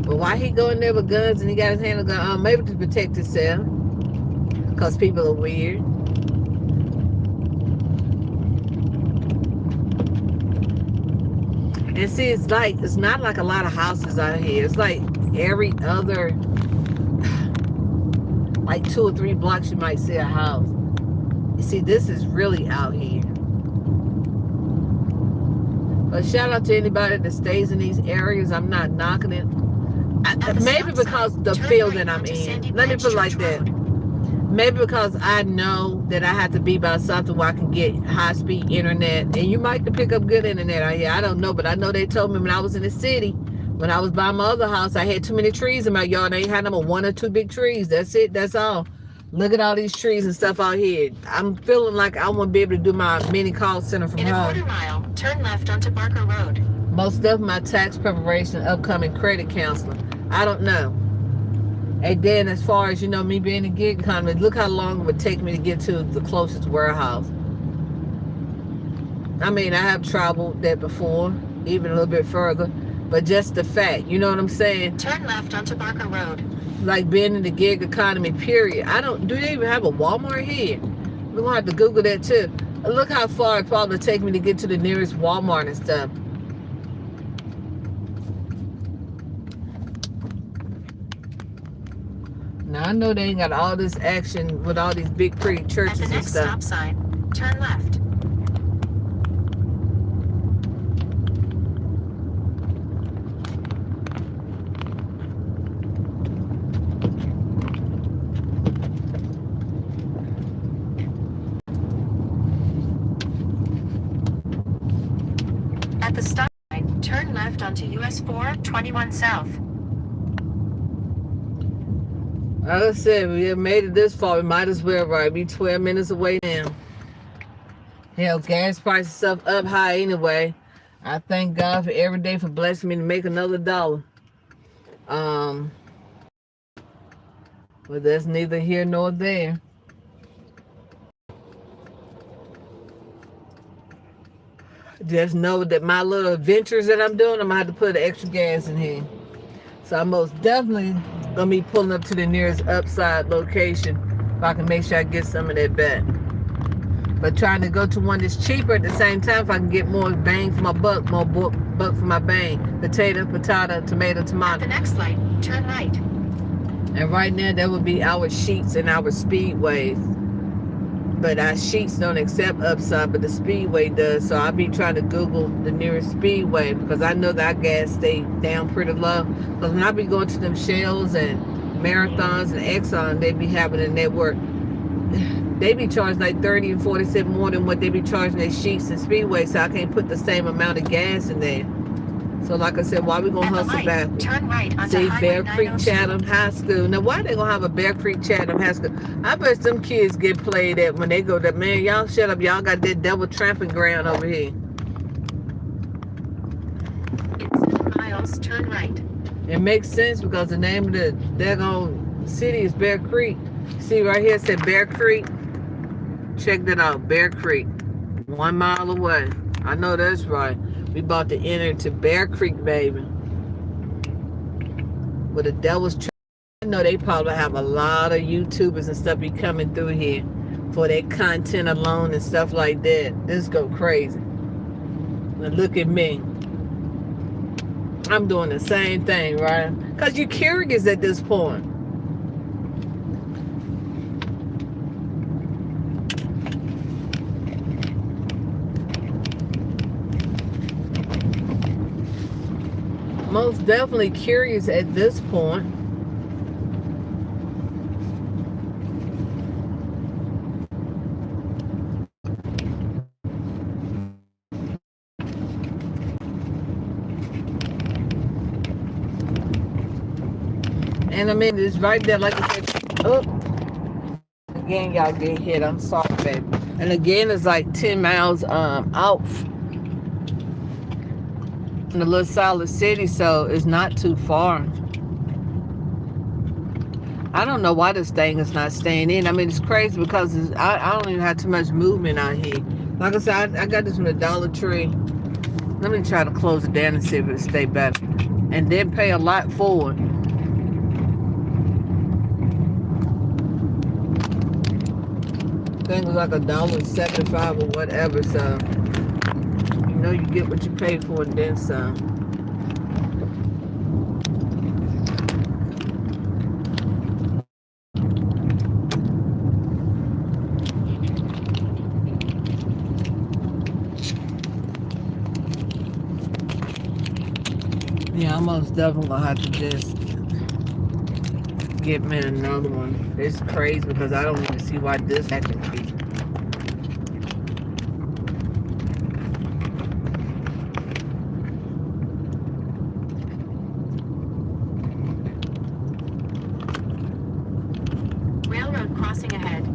But why he go in there with guns and he got his hand on a gun? Maybe to protect himself. Because people are weird. And see, it's not like a lot of houses out here. It's like every other, like 2 or 3 blocks you might see a house. See, this is really out here. But shout out to anybody that stays in these areas. I'm not knocking it. Maybe because the field that I'm in. Let me put it like that. Maybe because I know that I have to be by something where I can get high-speed internet. And you might can pick up good internet out here. I don't know. But I know they told me when I was in the city, when I was by my other house, I had too many trees in my yard. I ain't had number 1 or 2 big trees. That's it. That's all. Look at all these trees and stuff out here. I'm feeling like I want to be able to do my mini call center from home. In a quarter mile, turn left onto Barker Road. Most of my tax preparation, upcoming credit counseling. I don't know. And then as far as, you know, me being a gig economy, look how long it would take me to get to the closest warehouse. I mean, I have traveled that before, even a little bit further. But just the fact, you know what I'm saying? Turn left onto Barker Road. Like being in the gig economy, period. Do they even have a Walmart here? We're going to have to Google that too. Look how far it probably take me to get to the nearest Walmart and stuff. Now, I know they ain't got all this action with all these big, pretty churches and stuff. At the next stop sign, turn left. At the stop sign, turn left onto US 4, 21 South. Like I said, we have made it this far. We might as well, right? Be 12 minutes away now. Hell, gas prices stuff up high anyway. I thank God for every day for blessing me to make another $1. But that's neither here nor there. Just know that my little adventures that I'm doing, I'm gonna have to put extra gas in here. So I'm most definitely gonna be pulling up to the nearest upside location if I can make sure I get some of that back. But trying to go to one that's cheaper at the same time if I can get more bang for my buck, more buck for my bang. Potato, tomato. At the next light, turn right. And right now that would be our Sheets and our Speedways. But our Sheets don't accept upside, but the Speedway does. So I'll be trying to Google the nearest Speedway because I know that our gas stay down pretty low. Because when I be going to them Shells and Marathons and Exxon, they be having a network. They be charging like 30 and 40 cents more than what they be charging their Sheets and Speedway. So I can't put the same amount of gas in there. So like I said, why we gonna hustle back? Turn right onto See, Highway Bear Creek 902. Chatham High School. Now, why they gonna have a Bear Creek Chatham High School? I bet them kids get played at when they go there. Man, y'all shut up. Y'all got that double tramping ground over here. In 7 miles, turn right. It makes sense because the name of the daggone city is Bear Creek. See, right here it said Bear Creek. Check that out, Bear Creek. 1 mile away. I know that's right. We about to enter to Bear Creek, baby. With the Devil's Trap. I know they probably have a lot of YouTubers and stuff be coming through here for their content alone and stuff like that. This go crazy. Now look at me. I'm doing the same thing, right? Because you're curious at this point. most definitely curious at this point. And I mean, it's right there, like I said. Oh, again, y'all get hit. I'm sorry, baby. And again, it's like 10 miles out in the little Siler city, so it's not too far. I don't know why this thing is not staying in. I mean, it's crazy because I don't even have too much movement out here. Like I said, I got this from the Dollar Tree. Let me try to close it down and see if it'll stay better. And then pay a lot for it. I think it was like $1.75 or whatever, so you know you get what you pay for and then some. Yeah, I'm most definitely gonna have to just get me another one. It's crazy because I don't even see why this happened. Railroad crossing ahead.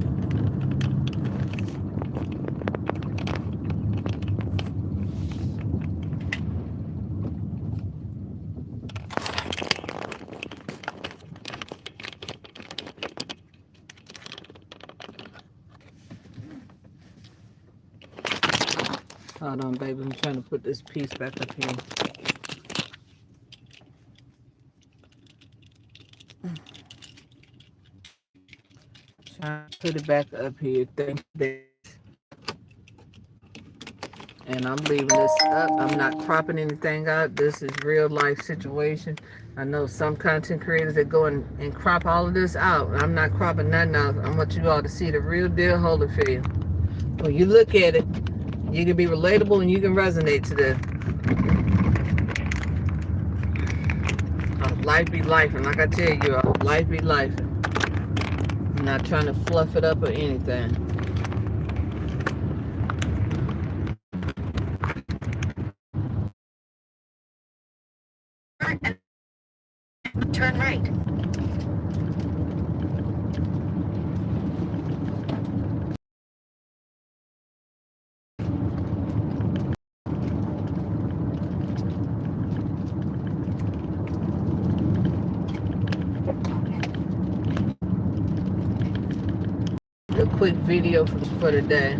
Hold on, baby. I'm trying to put this piece back up here. Trying to put it back up here. Thank you. And I'm leaving this up. I'm not cropping anything out. This is real life situation. I know some content creators that go and crop all of this out. I'm not cropping nothing out. I want you all to see the real deal Holyfield. When you look at it, you can be relatable and you can resonate to this. Life be life, and like I tell you, life be life. I'm not trying to fluff it up or anything. Turn right. A quick video for today.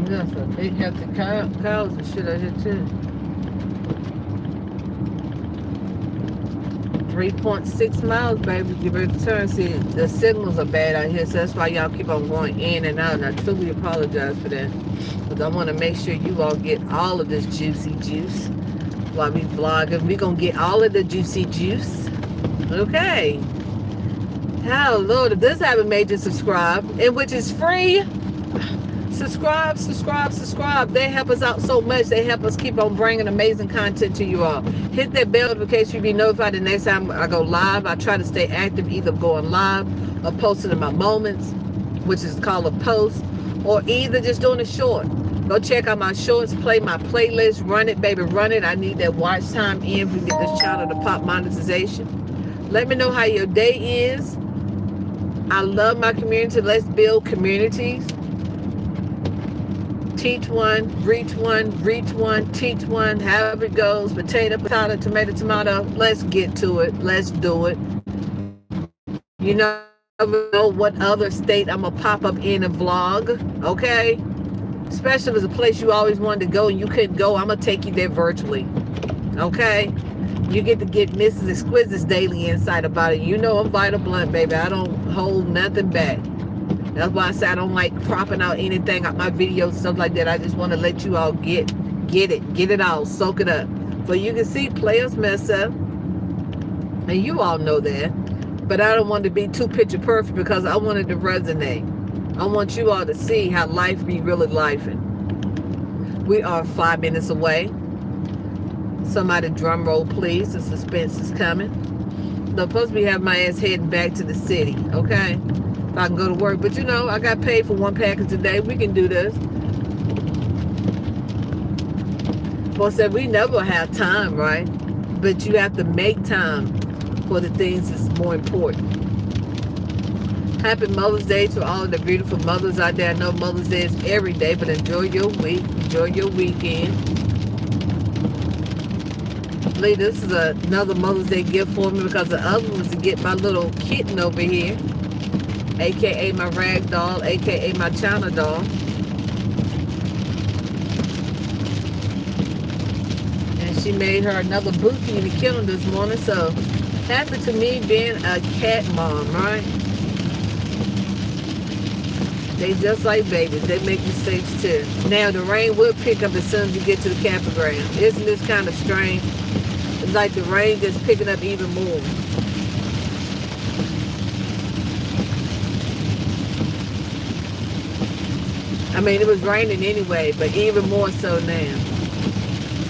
Yeah, so they have the cows and shit out here too. 3.6 miles, baby. Get ready to turn. See, the signals are bad out here, so that's why y'all keep on going in and out. And I truly apologize for that, because I want to make sure you all get all of this juicy juice while we vlogging. We gonna get all of the juicy juice. Okay. How, Lord, if this haven't made you subscribe, and which is free. Subscribe. They help us out so much. They help us keep on bringing amazing content to you all. Hit that bell notification to be notified the next time I go live. I try to stay active, either going live or posting in my moments, which is called a post, or either just doing a short. Go check out my shorts, play my playlist, run it, baby, run it. I need that watch time in if we get this channel to pop monetization. Let me know how your day is. I love my community. Let's build communities. Teach one, reach one, teach one, however it goes. Potato, tomato. Let's get to it. Let's do it. You know never know what other state I'm gonna pop up in a vlog, okay? Especially if it's a place you always wanted to go and you couldn't go, I'm gonna take you there virtually, okay? You get to get Mrs. Exquisite's daily insight about it. You know I'm Vital Blunt, baby. I don't hold nothing back. That's why I say I don't like cropping out anything out my videos, stuff like that. I just want to let you all get it all, soak it up. So you can see players mess up, and you all know that. But I don't want to be too picture perfect because I wanted to resonate. I want you all to see how life be really lifing. We are 5 minutes away. Somebody drum roll, please. The suspense is coming. I'm supposed to be having my ass heading back to the city, okay? If I can go to work. But you know, I got paid for one package a day. We can do this. Well, said we never have time, right? But you have to make time for the things that's more important. Happy Mother's Day to all of the beautiful mothers out there. I know Mother's Day is every day, but enjoy your week. Enjoy your weekend. Lee, this is another Mother's Day gift for me because the other one was to get my little kitten over here, aka my rag doll, aka my China doll. And she made her another bookie in the kennel this morning, so happy to me being a cat mom, right? They just like babies. They make mistakes too. Now the rain will pick up as soon as you get to the campground. Isn't this kind of strange? It's like the rain just picking up even more. I mean, it was raining anyway, but even more so now.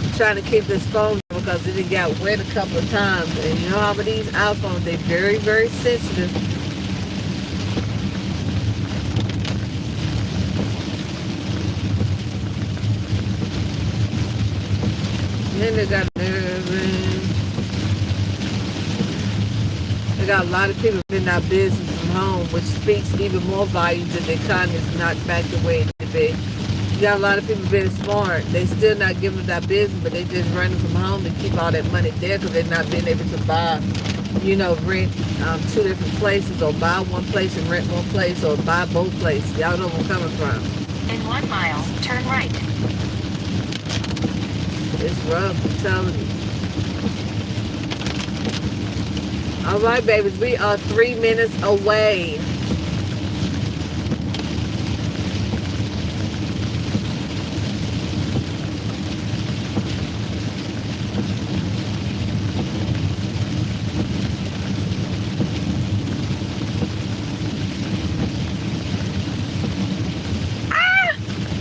I'm trying to keep this phone because it got wet a couple of times. And you know how with these iPhones, they're very, very sensitive. And then they got a lot of people in our business from home, which speaks even more volumes that the economy is not back the way it should be. You got a lot of people being smart. They still not giving that business, but they just running from home to keep all that money there because they're not being able to buy, you know, rent two different places, or buy one place and rent one place, or buy both places. Y'all know where I'm coming from. In 1 mile, turn right. It's rough, I'm telling you. All right, babies, we are 3 minutes away.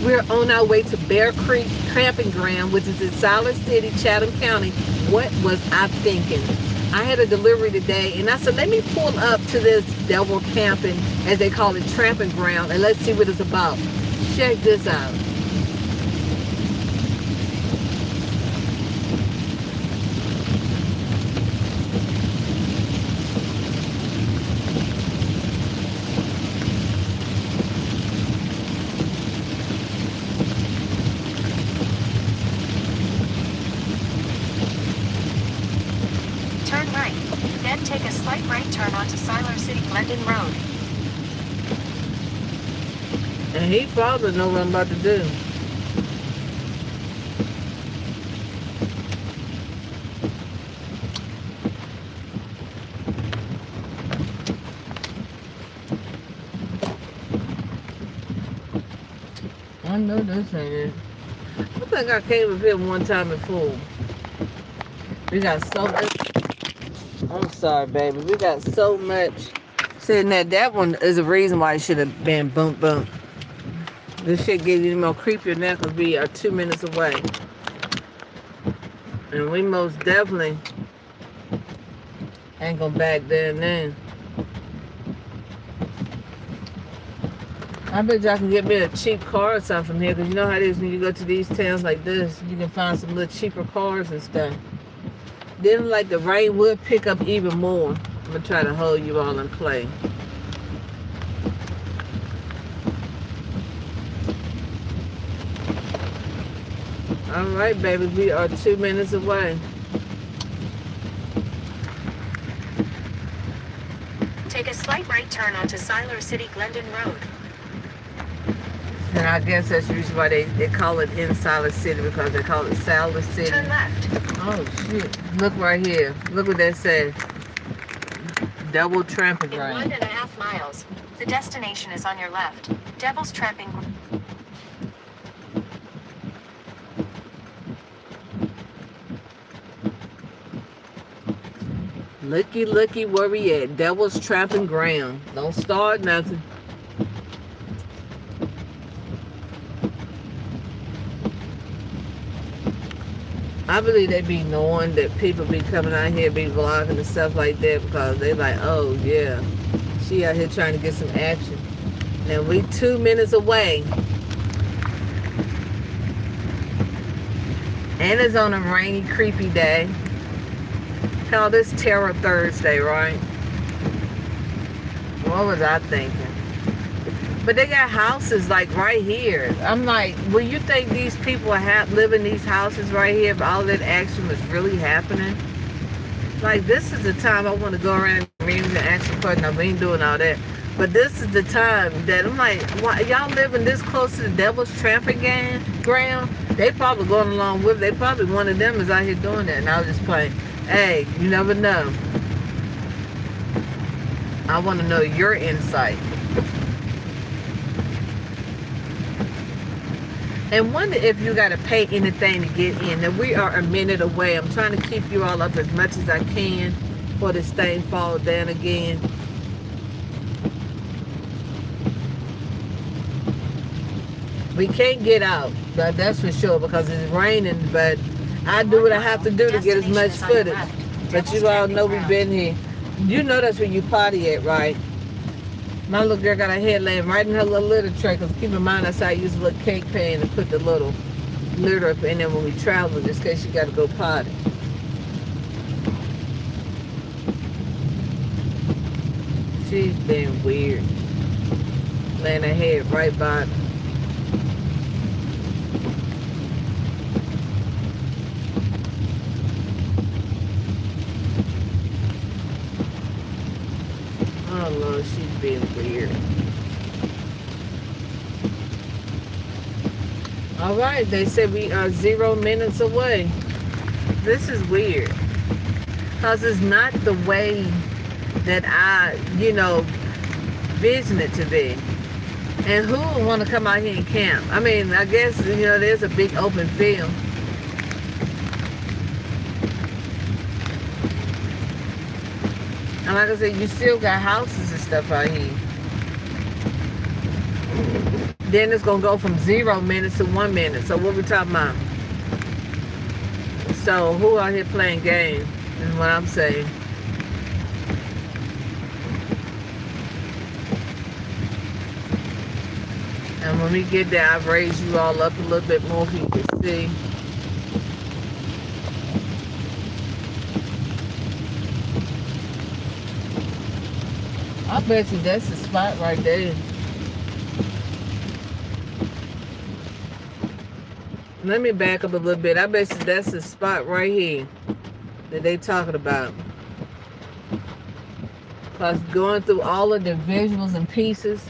We're on our way to Bear Creek Camping Ground, which is in Siler City, Chatham County. What was I thinking? I had a delivery today, and I said, let me pull up to this devil camping, as they call it, tramping ground, and let's see what it's about. Check this out. Take a slight right turn onto Siler City Glendon Road. And he probably know what I'm about to do. I know this ain't it. I think I came up here one time before. We got so much. I'm sorry, baby. We got so much sitting there. That one is a reason why it should have been boom, boom. This shit get even more creepier now because we are 2 minutes away. And we most definitely ain't gonna back there and then. I bet y'all can get me a cheap car or something from here, because you know how it is when you go to these towns like this, you can find some little cheaper cars and stuff. Then like the rain would pick up even more. I'm gonna try to hold you all in play. All right, baby, we are 2 minutes away. Take a Slight right turn onto Siler City Glendon Road. And I guess that's the reason why they call it in Siler City, because they call it Siler City. Turn left. Oh, shit. Look right here. Look what that says. Double tramping In ground. 1.5 miles. The destination is on your left. Devil's Tramping. Looky where we at. Devil's Tramping Ground. Don't start nothing. I believe they be knowing that people be coming out here, be vlogging and stuff like that, because they like, oh yeah, she out here trying to get some action. Now we 2 minutes away. And it's on a rainy, creepy day. Call this Terror Thursday, right? What was I thinking? But they got houses like right here. I'm like, well, you think these people live in these houses right here if all that action was really happening? Like, this is the time I want to go around and read the action part. Now, we ain't doing all that. But this is the time that I'm like, why, y'all living this close to the Devil's Tramping Ground? They probably going along with it. They probably one of them is out here doing that. And I was just playing. Hey, you never know. I want to know your insight. And wonder if you got to pay anything to get in. Now, we are a minute away. I'm trying to keep you all up as much as I can before this thing falls down again. We can't get out, but that's for sure, because it's raining. But I do what I have to do to get as much footage. But you all know we've been here. You know that's where you potty at, right? My little girl got her head laying right in her little litter tray, because keep in mind, that's how I use a little cake pan to put the little litter up in there when we travel, just in case you got to go potty. She's been weird. Laying her head right by her. Oh Lord, she's being weird. All right, they said we are 0 minutes away. This is weird, because it's not the way that I, vision it to be. And who would want to come out here and camp? I mean, I guess, there's a big open field. And like I said, you still got houses and stuff out here. Then it's going to go from 0 minutes to 1 minute. So what we talking about? So who out here playing games is what I'm saying. And when we get there, I've raised you all up a little bit more so you can see. I bet you that's the spot right there. Let me back up a little bit. I bet you that's the spot right here that they talking about. Plus going through all of the visuals and pieces.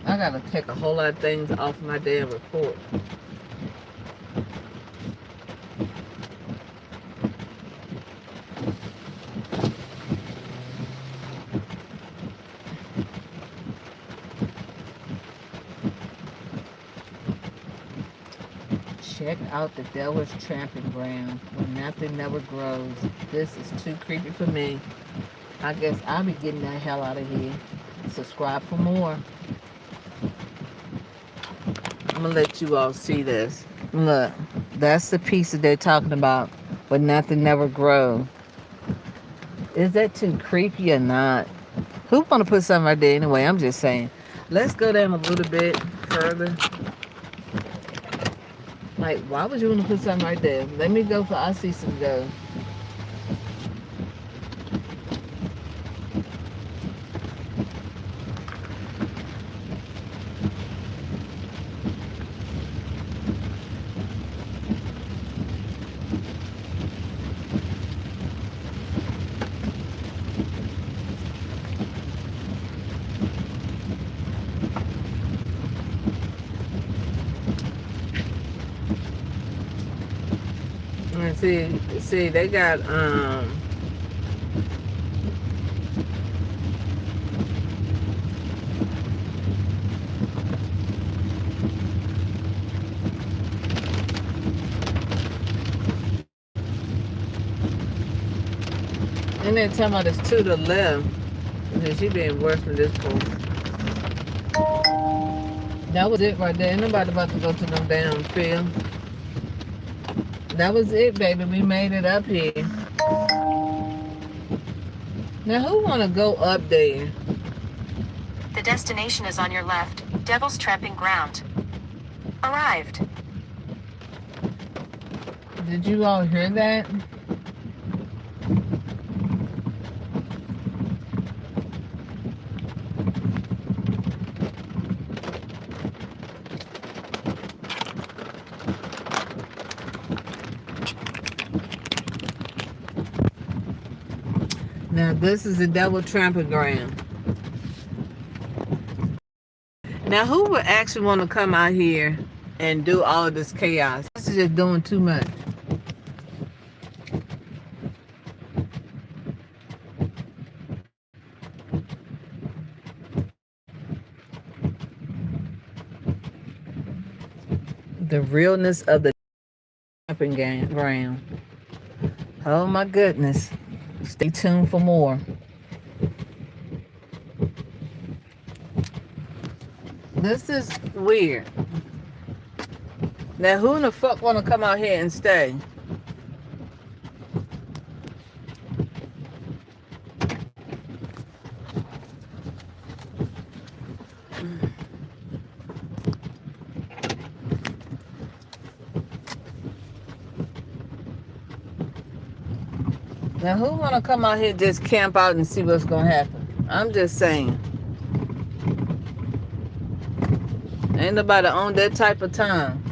I gotta take a whole lot of things off my damn report. Check out the Devil's Tramping Ground where nothing never grows. This is too creepy for me. I guess I'll be getting the hell out of here. Subscribe for more. I'm gonna let you all see this. Look, that's the piece that they're talking about where nothing never grows. Is that too creepy or not? Who wanna put something right there anyway? I'm just saying. Let's go down a little bit further. Like, why would you want to put something right there? Let me go for I see some go. See, they got and then talking about it's to the left. And she being worse than this fool. That was it right there. Ain't nobody about to go to them damn field. That was it, baby. We made it up here. Now, who want to go up there? The destination is on your left. Devil's Tramping Ground. Arrived. Did you all hear that? Now, this is the Devil Tramping Ground. Now, who would actually want to come out here and do all of this chaos? This is just doing too much. The realness of the tramping ground. Oh my goodness. Stay tuned for more. This is weird. Now, who in the fuck want to come out here and stay? Now, who want to come out here just camp out and see what's going to happen? I'm just saying. Ain't nobody on that type of time.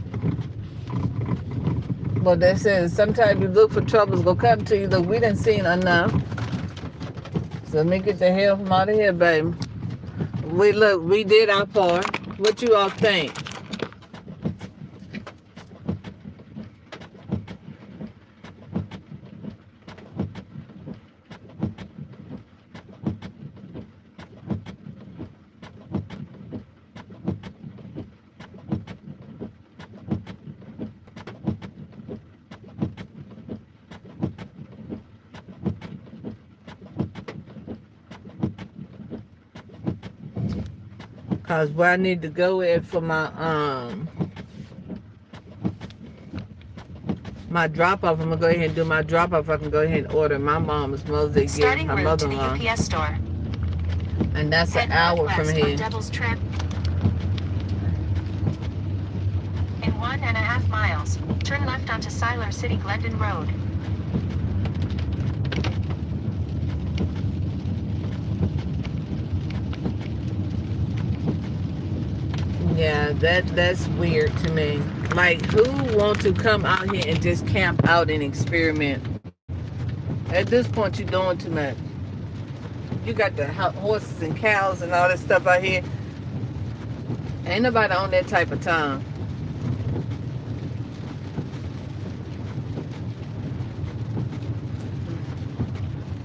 But they said sometimes you look for trouble's going to come to you. Look, we done seen enough. So let me get the hell from out of here, baby. We did our part. What you all think? Cause where I need to go at for my my drop off, I'm gonna go ahead and do my drop off. I can go ahead and order my mom's Mosaic gift, my mother-in-law. UPS store. And that's an hour from here. Devil's Trap. In 1.5 miles, turn left onto Siler City Glendon Road. Yeah, that's weird to me. Like, who want to come out here and just camp out and experiment? At this point, you're doing too much. You got the horses and cows and all that stuff out here. Ain't nobody on that type of time.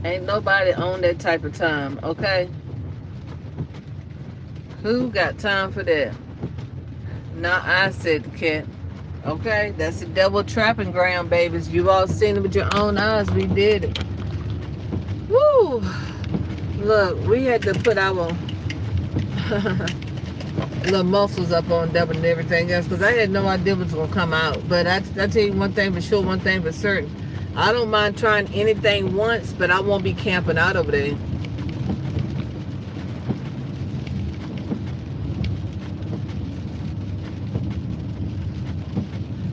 Ain't nobody on that type of time, okay? Who got time for that? Now I said the cat. Okay, that's the Devil Tramping Ground, babies. You all seen it with your own eyes. We did it. Woo! Look, we had to put our little muscles up on Devil and everything else because I had no idea what was gonna come out. But I tell you one thing for sure, one thing for certain. I don't mind trying anything once, but I won't be camping out over there.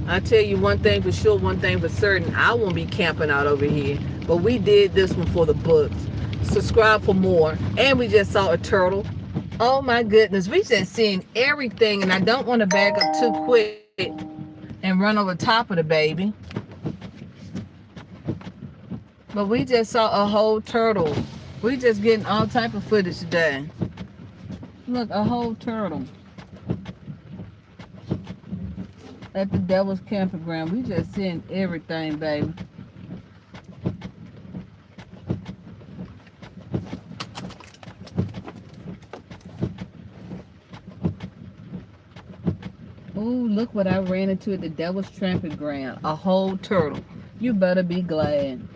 I tell you one thing for sure, one thing for certain, I won't be camping out over here. But we did this one for the books. Subscribe for more. And we just saw a turtle. Oh my goodness, we just seen everything, and I don't want to back up too quick and run over top of the baby. But we just saw a whole turtle. We just getting all type of footage today. Look, a whole turtle. at the Devil's Campground. We just seeing everything, baby. Ooh, look what I ran into at the Devil's Tramping Ground. A whole turtle. You better be glad.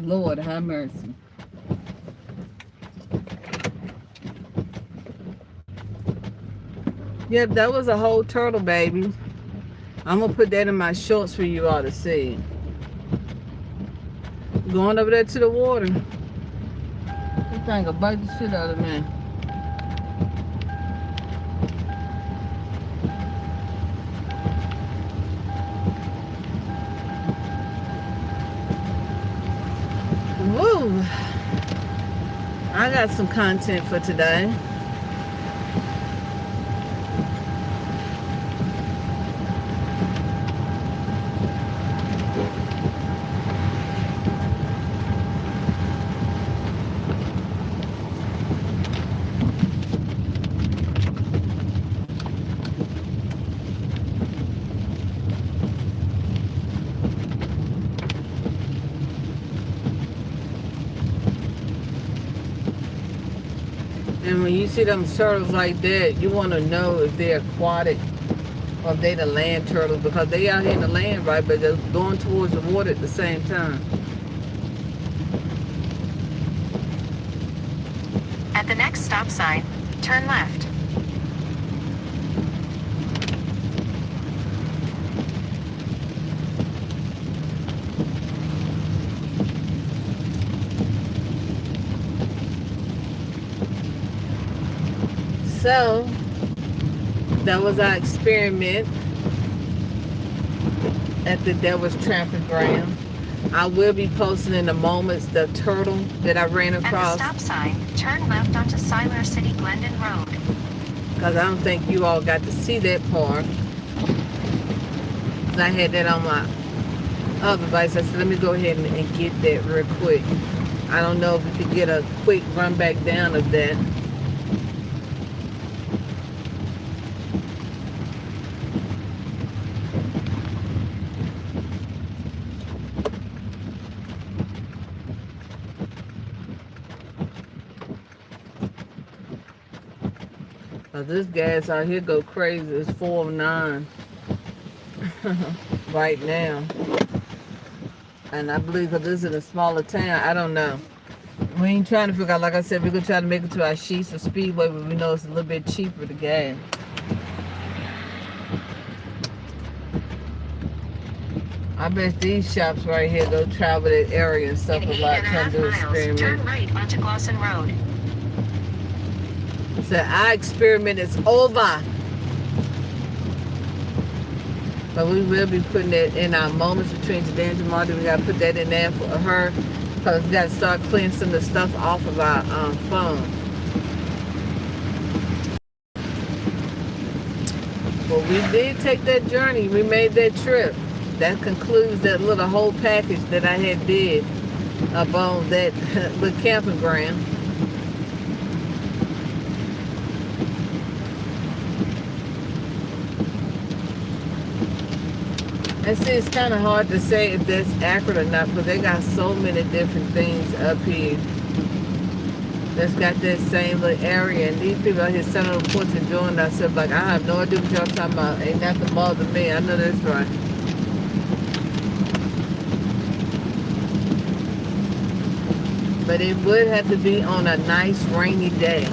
Lord have mercy. Yep, that was a whole turtle, baby. I'm going to put that in my shorts for you all to see. Going over there to the water. This thing will bite the shit out of me. Woo! I got some content for today. And when you see them turtles like that, you want to know if they're aquatic or if they're the land turtles, because they out here in the land, right, but they're going towards the water at the same time. At the next stop sign, turn left. So, that was our experiment at the Devil's Tramping Ground. I will be posting in the moments the turtle that I ran across. At the stop sign, turn left onto Siler City Glendon Road. Because I don't think you all got to see that part. I had that on my other device. I said, let me go ahead and get that real quick. I don't know if we could get a quick run back down of that. This gas out here go crazy. It's 409 right now. And I believe because this is in a smaller town, I don't know. We ain't trying to figure out, like I said, we're going to try to make it to our Sheets or Speedway, but we know it's a little bit cheaper to gas. I bet these shops right here go travel that area and stuff a lot, trying to do experiments. Turn right onto Glosson Road. So our experiment is over. But we will be putting it in our moments between today and tomorrow. We got to put that in there for her, because we got to start cleaning some of the stuff off of our phone. But we did take that journey. We made that trip. That concludes that little whole package that I had did up on that little camping ground. And see, it's kind of hard to say if that's accurate or not, because they got so many different things up here that's got that same little area. And these people out here sitting on the porch enjoying themselves. Like, I have no idea what y'all talking about. Ain't nothing bother me. I know that's right. But it would have to be on a nice rainy day.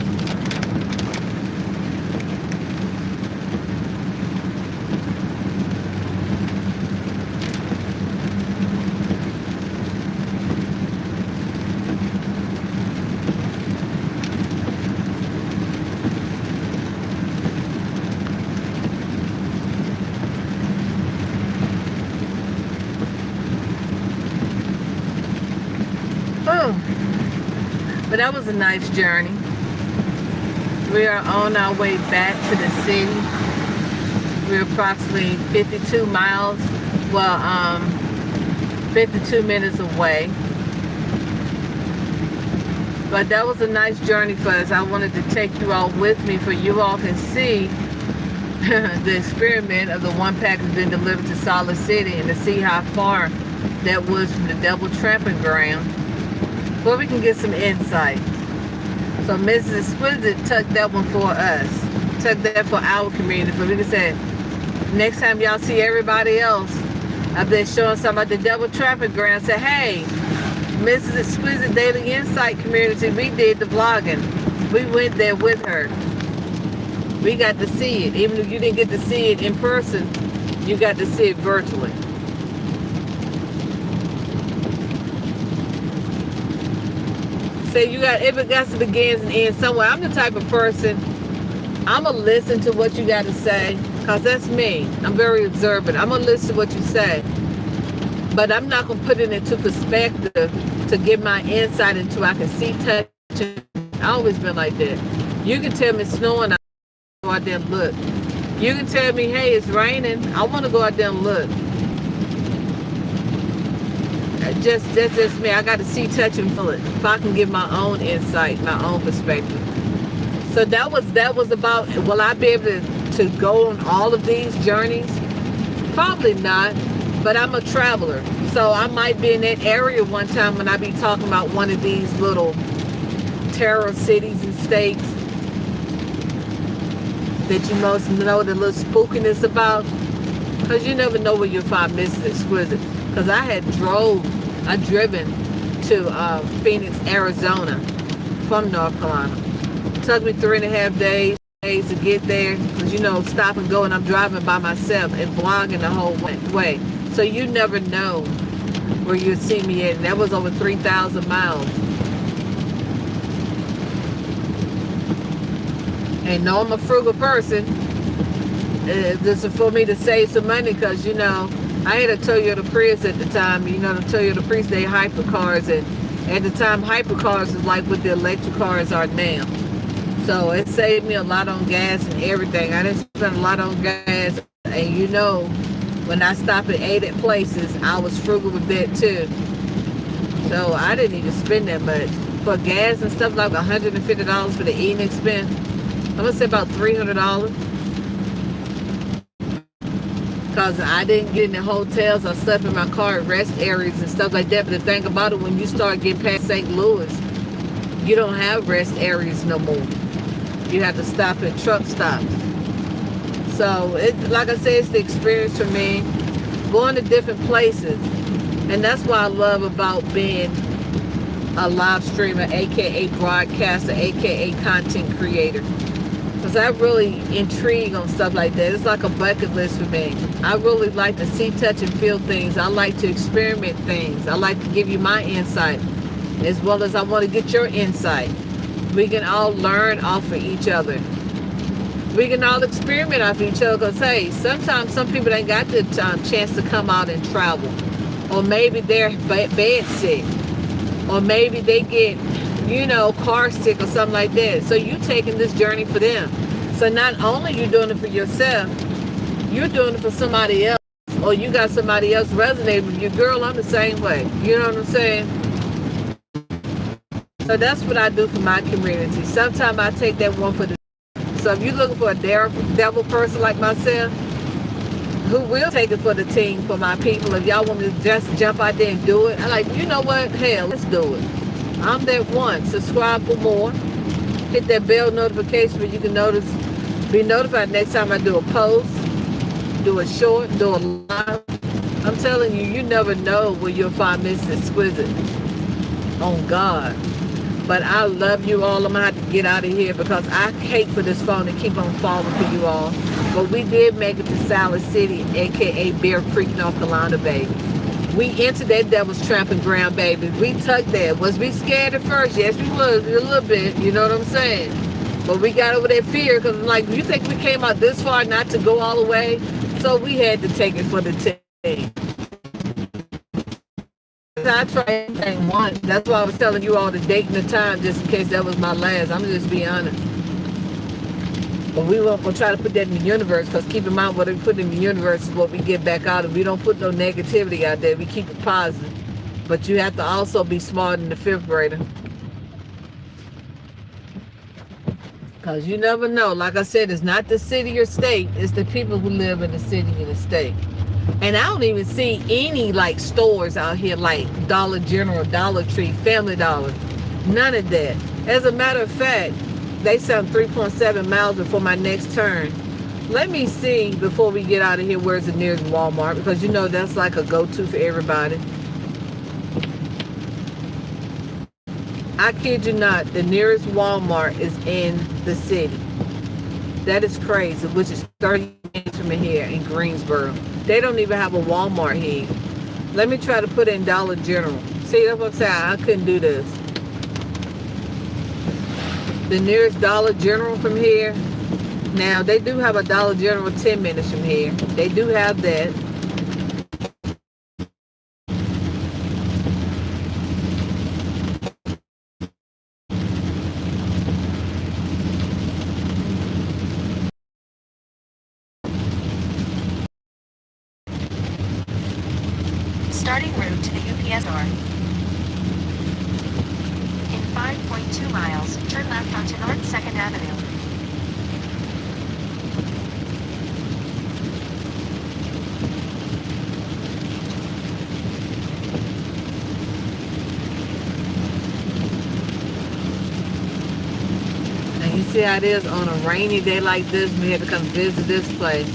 But that was a nice journey. We are on our way back to the city. We're approximately 52 miles, 52 minutes away. But that was a nice journey for us. I wanted to take you all with me, for you all can see the experiment of the one package being delivered to Siler City and to see how far that was from the Devil Tramping Ground, where we can get some insight. So Mrs. Exquisite took that one for us, took that for our community, for we can say, next time y'all see everybody else up there showing something about the Devil Tramping Ground, say, hey, Mrs. Exquisite Daily Insight community, we did the vlogging. We went there with her. We got to see it. Even if you didn't get to see it in person, you got to see it virtually. Say you got, if it got to begins and ends somewhere. I'm the type of person, I'm going to listen to what you got to say, because that's me. I'm very observant. I'm going to listen to what you say. But I'm not going to put it into perspective to get my insight into I can see, touch, and I've always been like that. You can tell me it's snowing, I go out there and look. You can tell me, hey, it's raining, I want to go out there and look. That's just me. I got to see, touch, and feel it. If I can give my own insight, my own perspective. So that was about, will I be able to go on all of these journeys? Probably not, but I'm a traveler. So I might be in that area one time when I be talking about one of these little terror cities and states that you most know the little spookiness about. Because you never know where you'll find Mrs. Exquisite. Because I driven to Phoenix, Arizona from North Carolina. It took me 3.5 days to get there. Because, you know, stop and go, and I'm driving by myself and vlogging the whole way. So you never know where you'll see me at. And that was over 3,000 miles. And no, I'm a frugal person. This is for me to save some money because, you know, I had a Toyota Prius at the time. You know, the Toyota Prius, they hypercars. And at the time, hypercars is like what the electric cars are now. So it saved me a lot on gas and everything. I didn't spend a lot on gas. And you know, when I stopped at 8 at places, I was frugal with that too. So I didn't even spend that much. For gas and stuff, like $150 for the eating expense. I'm going to say about $300. Because I didn't get in the hotels. I slept in my car at rest areas and stuff like that. But the thing about it, when you start getting past St. Louis, you don't have rest areas no more. You have to stop at truck stops. So, like I said, it's the experience for me. Going to different places. And that's what I love about being a live streamer, aka broadcaster, aka content creator. Because I really intrigue on stuff like that. It's like a bucket list for me. I really like to see, touch, and feel things. I like to experiment things. I like to give you my insight, as well as I want to get your insight. We can all learn off of each other. We can all experiment off each other. Because, hey, sometimes some people ain't got the chance to come out and travel. Or maybe they're bed sick. Or maybe they get, you know, car sick or something like that. So you taking this journey for them. So not only you doing it for yourself, you're doing it for somebody else. Or you got somebody else resonating with you. Girl, I'm the same way. You know what I'm saying? So that's what I do for my community. Sometimes I take that one for the... So if you're looking for a devil person like myself, who will take it for the team, for my people, if y'all want me to just jump out there and do it, I'm like, you know what? Hell, let's do it. I'm that one. Subscribe for more. Hit that bell notification so you can be notified next time I do a post, do a short, do a live. I'm telling you, you never know where you'll find Mrs. Exquisite. On God. But I love you all. I'm going to have to get out of here because I hate for this phone to keep on falling for you all. But we did make it to Siler City, a.k.a. Bear Creek, North Carolina, baby. We entered that Devil's Tramping Ground, baby. We took that. Was we scared at first? Yes, we was. A little bit. You know what I'm saying? But we got over that fear because, like, you think we came out this far not to go all the way? So we had to take it for the team. I tried everything once. That's why I was telling you all the date and the time, just in case that was my last. I'm just be honest. But we won't try to put that in the universe, because keep in mind what we put in the universe is what we get back out of. We don't put no negativity out there. We keep it positive. But you have to also be smart in the 5th grader. Because you never know. Like I said, it's not the city or state. It's the people who live in the city and the state. And I don't even see any like stores out here like Dollar General, Dollar Tree, Family Dollar. None of that. As a matter of fact, they said I'm 3.7 miles before my next turn. Let me see before we get out of here where's the nearest Walmart, because you know that's like a go-to for everybody. I kid you not, the nearest Walmart is in the city. That is crazy, which is 30 minutes from here in Greensboro. They don't even have a Walmart here. Let me try to put in Dollar General. See, that's what I'm saying. I couldn't do this. The nearest Dollar General from here. Now, they do have a Dollar General 10 minutes from here. They do have that. Starting route to the UPS store. In 5.2 miles, turn left onto North 2nd Avenue. And you see how it is on a rainy day like this, we had to come visit this place.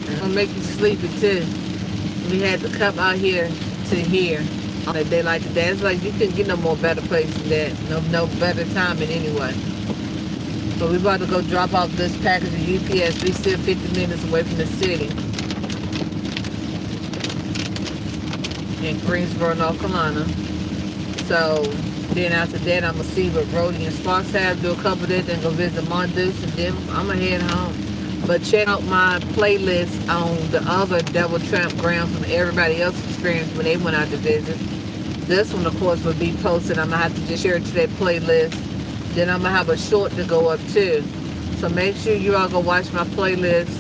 It's gonna make you sleepy too. We had to come out here to here on a day like today. It's like you couldn't get no more better place than that. No better timing anyway. But we about to go drop off this package of UPS. We still 50 minutes away from the city. In Greensboro, North Carolina. So then after that, I'm gonna see what Rhodey and Sparks have, do a couple of that, then go visit Mongoose, and then I'm gonna head home. But check out my playlist on the other Devil Campground from everybody else's experience when they went out to visit. This one, of course, will be posted. I'm gonna have to just share it to that playlist. Then I'm gonna have a short to go up too. So make sure you all go watch my playlist.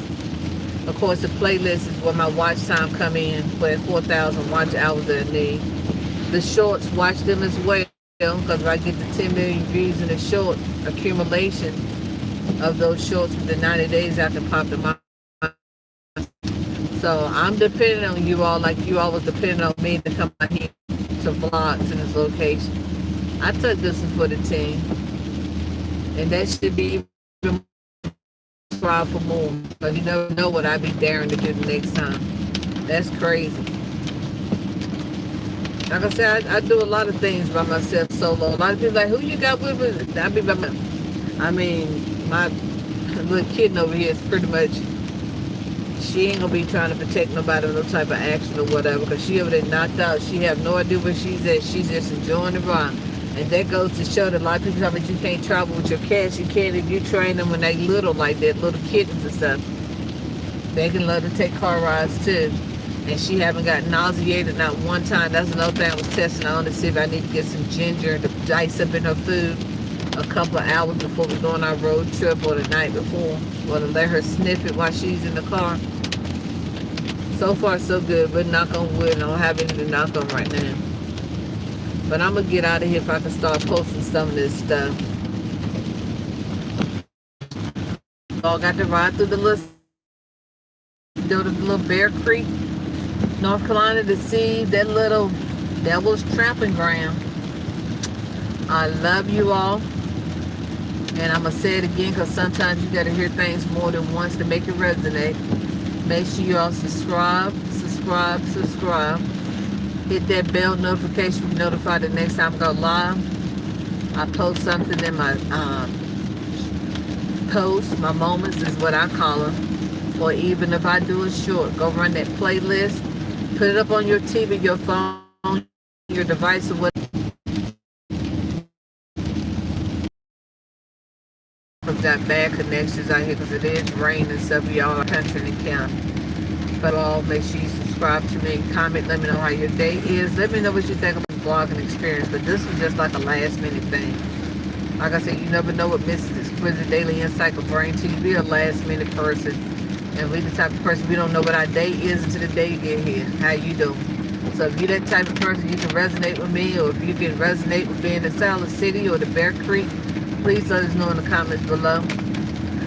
Of course, the playlist is where my watch time come in for that 4,000 watch hours that I need. The shorts, watch them as well, because if I get the 10 million views in the short accumulation of those shorts with the 90 days after pop them out. So I'm depending on you all like you all was depending on me to come out here to vlogs in this location. I took this one for the team. And that should be even try for more. But you never know what I be daring to do the next time. That's crazy. Like I said, I do a lot of things by myself solo. A lot of people like, who you got with me? I be by myself. I mean, my little kid over here is pretty much, she ain't gonna be trying to protect nobody with no type of action or whatever, because she over there knocked out. She have no idea where she's at. She's just enjoying the ride. And that goes to show that a lot of people tell me you can't travel with your cats. You can if you train them when they little like that, little kittens and stuff. They can love to take car rides too. And she haven't got nauseated not one time. That's another thing I was testing on to see if I need to get some ginger to dice up in her food a couple of hours before we go on our road trip or the night before. Or to let her sniff it while she's in the car. So far so good, but knock on wood. I don't have any to knock on right now. But I'm going to get out of here if I can start posting some of this stuff. So I got to ride through the little Bear Creek, North Carolina, to see that little Devil's Tramping Ground. I love you all. And I'm going to say it again because sometimes you got to hear things more than once to make it resonate. Make sure you all subscribe. Hit that bell notification to be notified the next time I go live. I post something in my posts, my moments is what I call them. Or even if I do a short, go run that playlist. Put it up on your TV, your phone, your device, or whatever. Got bad connections out here because it is rain and stuff. Y'all are country and county. But all, make sure you subscribe to me and comment. Let me know how your day is. Let me know what you think about the vlogging experience. But this was just like a last minute thing. Like I said, you never know what Mrs. Exquisite Daily Insight will bring to you. Be a last minute person. And we the type of person, we don't know what our day is until the day you get here. How you doing? So if you're that type of person, you can resonate with me. Or if you can resonate with being in Siler City or the Bear Creek please let us know in the comments below.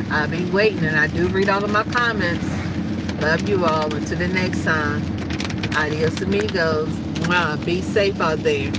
I'll be waiting, and I do read all of my comments. Love you all. Until the next time. Adios amigos. Be safe out there.